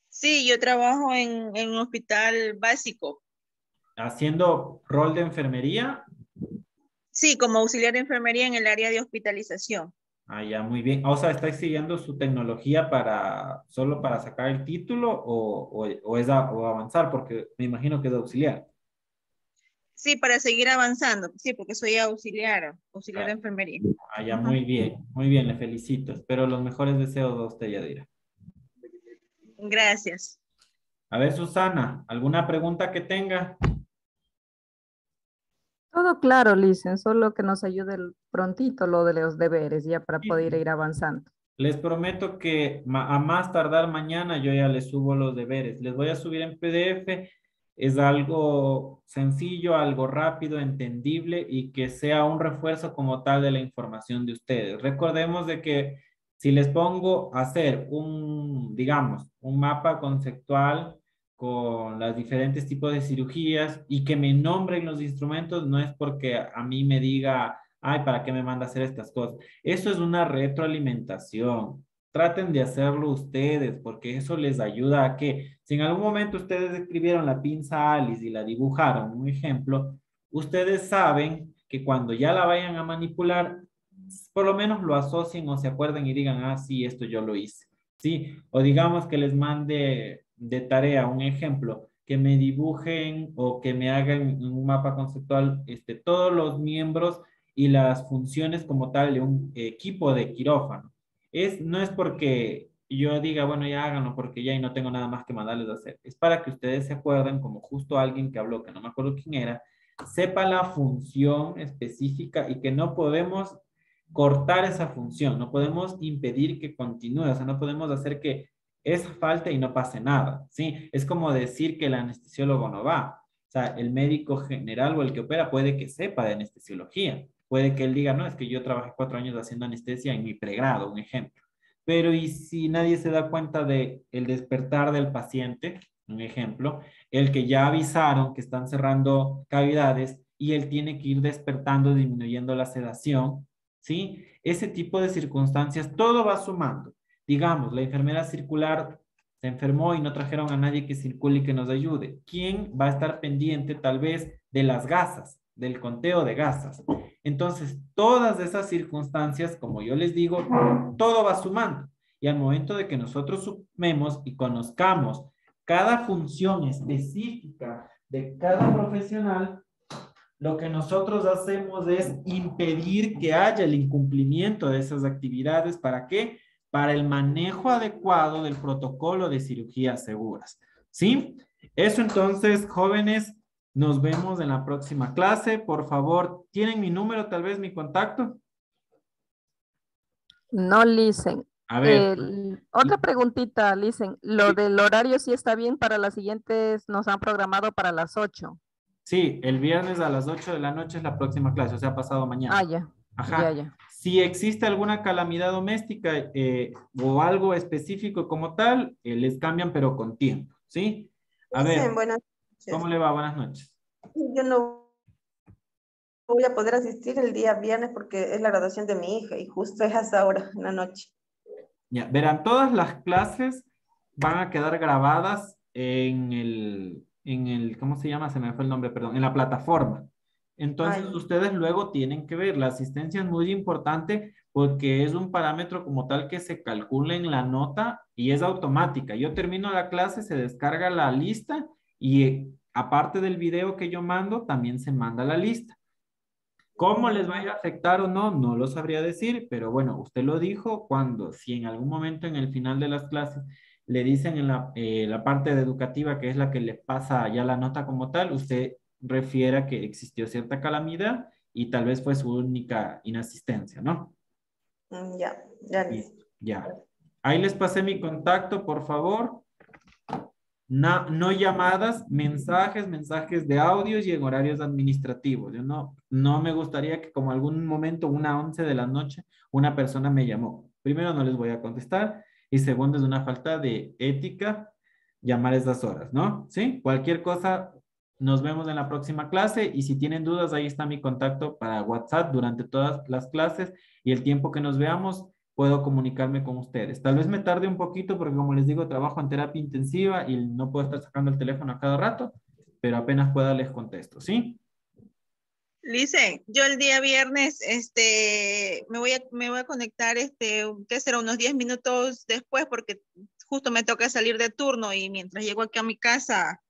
Sí, yo trabajo en un hospital básico. ¿Haciendo rol de enfermería? Sí, como auxiliar de enfermería en el área de hospitalización. Ah, ya, muy bien. O sea, ¿está siguiendo su tecnología para solo para sacar el título o avanzar? Porque me imagino que es auxiliar. Sí, para seguir avanzando. Sí, porque soy auxiliar de Ah, enfermería. ya, Ajá. muy bien, le felicito. Espero los mejores deseos de usted, Yadira. Gracias. A ver, Susana, ¿alguna pregunta que tenga? Todo claro, Licen, solo que nos ayude prontito lo de los deberes, ya para Sí, poder sí. ir avanzando. Les prometo que a más tardar mañana yo ya les subo los deberes. Les voy a subir en PDF. Es algo sencillo, algo rápido, entendible y que sea un refuerzo como tal de la información de ustedes. Recordemos de que si les pongo a hacer digamos, un mapa conceptual con los diferentes tipos de cirugías y que me nombren los instrumentos, no es porque a mí me diga, ay, ¿para qué me manda a hacer estas cosas? Eso es una retroalimentación. Traten de hacerlo ustedes porque eso les ayuda a que, si en algún momento ustedes escribieron la pinza Alice y la dibujaron, un ejemplo, ustedes saben que cuando ya la vayan a manipular, por lo menos lo asocien o se acuerden y digan, ah, sí, esto yo lo hice. Sí, o digamos que les mande de tarea un ejemplo, que me dibujen o que me hagan en un mapa conceptual todos los miembros y las funciones como tal de un equipo de quirófano. No es porque yo diga, bueno, ya háganlo porque ya y no tengo nada más que mandarles a hacer. Es para que ustedes se acuerden, como justo alguien que habló, que no me acuerdo quién era, sepa la función específica y que no podemos cortar esa función, no podemos impedir que continúe, o sea, no podemos hacer que esa falte y no pase nada, ¿sí? Es como decir que el anestesiólogo no va. O sea, el médico general o el que opera puede que sepa de anestesiología, puede que él diga, no, es que yo trabajé 4 años haciendo anestesia en mi pregrado, un ejemplo. Pero ¿y si nadie se da cuenta de el despertar del paciente, un ejemplo, el que ya avisaron que están cerrando cavidades y él tiene que ir despertando, disminuyendo la sedación, ¿sí? Ese tipo de circunstancias, todo va sumando. Digamos, la enfermera circular se enfermó y no trajeron a nadie que circule y que nos ayude. ¿Quién va a estar pendiente tal vez de las gasas, del conteo de gasas? Entonces, todas esas circunstancias, como yo les digo, todo va sumando. Y al momento de que nosotros sumemos y conozcamos cada función específica de cada profesional, lo que nosotros hacemos es impedir que haya el incumplimiento de esas actividades. ¿Para qué? Para el manejo adecuado del protocolo de cirugías seguras. ¿Sí? Eso entonces, jóvenes, nos vemos en la próxima clase. Por favor, ¿tienen mi número, tal vez mi contacto? No, Licen. A ver, Otra preguntita, Licen. Lo del horario sí está bien para las siguientes, nos han programado para las 8. sí, el viernes a las 8 de la noche es la próxima clase, o sea, pasado Ah, mañana. ya, ya, Ajá. ya. Si existe alguna calamidad doméstica o algo específico como tal, les cambian, pero con tiempo, ¿sí? A Dicen ver, buenas ¿cómo noches. le va? Buenas noches. Yo no voy a poder asistir el día viernes porque es la graduación de mi hija y justo es hasta ahora, en la noche. Ya, verán, todas las clases van a quedar grabadas ¿cómo se llama? Se me fue el nombre, perdón, en la plataforma. Entonces, Ay. ustedes luego tienen que ver, la asistencia es muy importante porque es un parámetro como tal que se calcula en la nota y es automática. Yo termino la clase, se descarga la lista y aparte del video que yo mando, también se manda la lista. ¿Cómo les vaya a afectar o no? No lo sabría decir, pero bueno, usted lo dijo cuando, si en algún momento en el final de las clases le dicen en la parte educativa, que es la que le pasa ya la nota como tal, usted refiera que existió cierta calamidad y tal vez fue su única inasistencia, ¿no? Ya, ya listo. Listo, ya. Ahí les pasé mi contacto, por favor. No llamadas, mensajes de audios y en horarios administrativos. Yo no me gustaría que como algún momento, 1:11 de la noche, una persona me llamó. Primero, no les voy a contestar. Y segundo, es una falta de ética llamar a esas horas, ¿no? ¿Sí? Cualquier cosa, nos vemos en la próxima clase. Y si tienen dudas, ahí está mi contacto para WhatsApp durante todas las clases y el tiempo que nos veamos puedo comunicarme con ustedes. Tal vez me tarde un poquito porque como les digo, trabajo en terapia intensiva y no puedo estar sacando el teléfono a cada rato, pero apenas pueda les contesto, ¿sí? Lice, yo el día viernes, me voy a conectar, ¿qué será? Unos 10 minutos después, porque justo me toca salir de turno y mientras llego aquí a mi casa,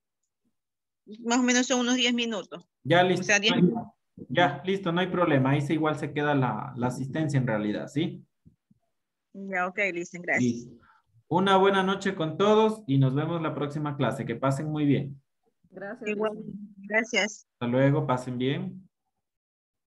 más o menos son unos 10 minutos. Ya O listo. sea, 10 minutos. Ya, listo, no hay problema. Ahí igual se queda la asistencia en realidad, ¿sí? Ya, ok, Lice, gracias. Listo. Una buena noche con todos y nos vemos la próxima clase. Que pasen muy bien. Gracias, Igual, Lisa. gracias. Hasta luego, pasen bien.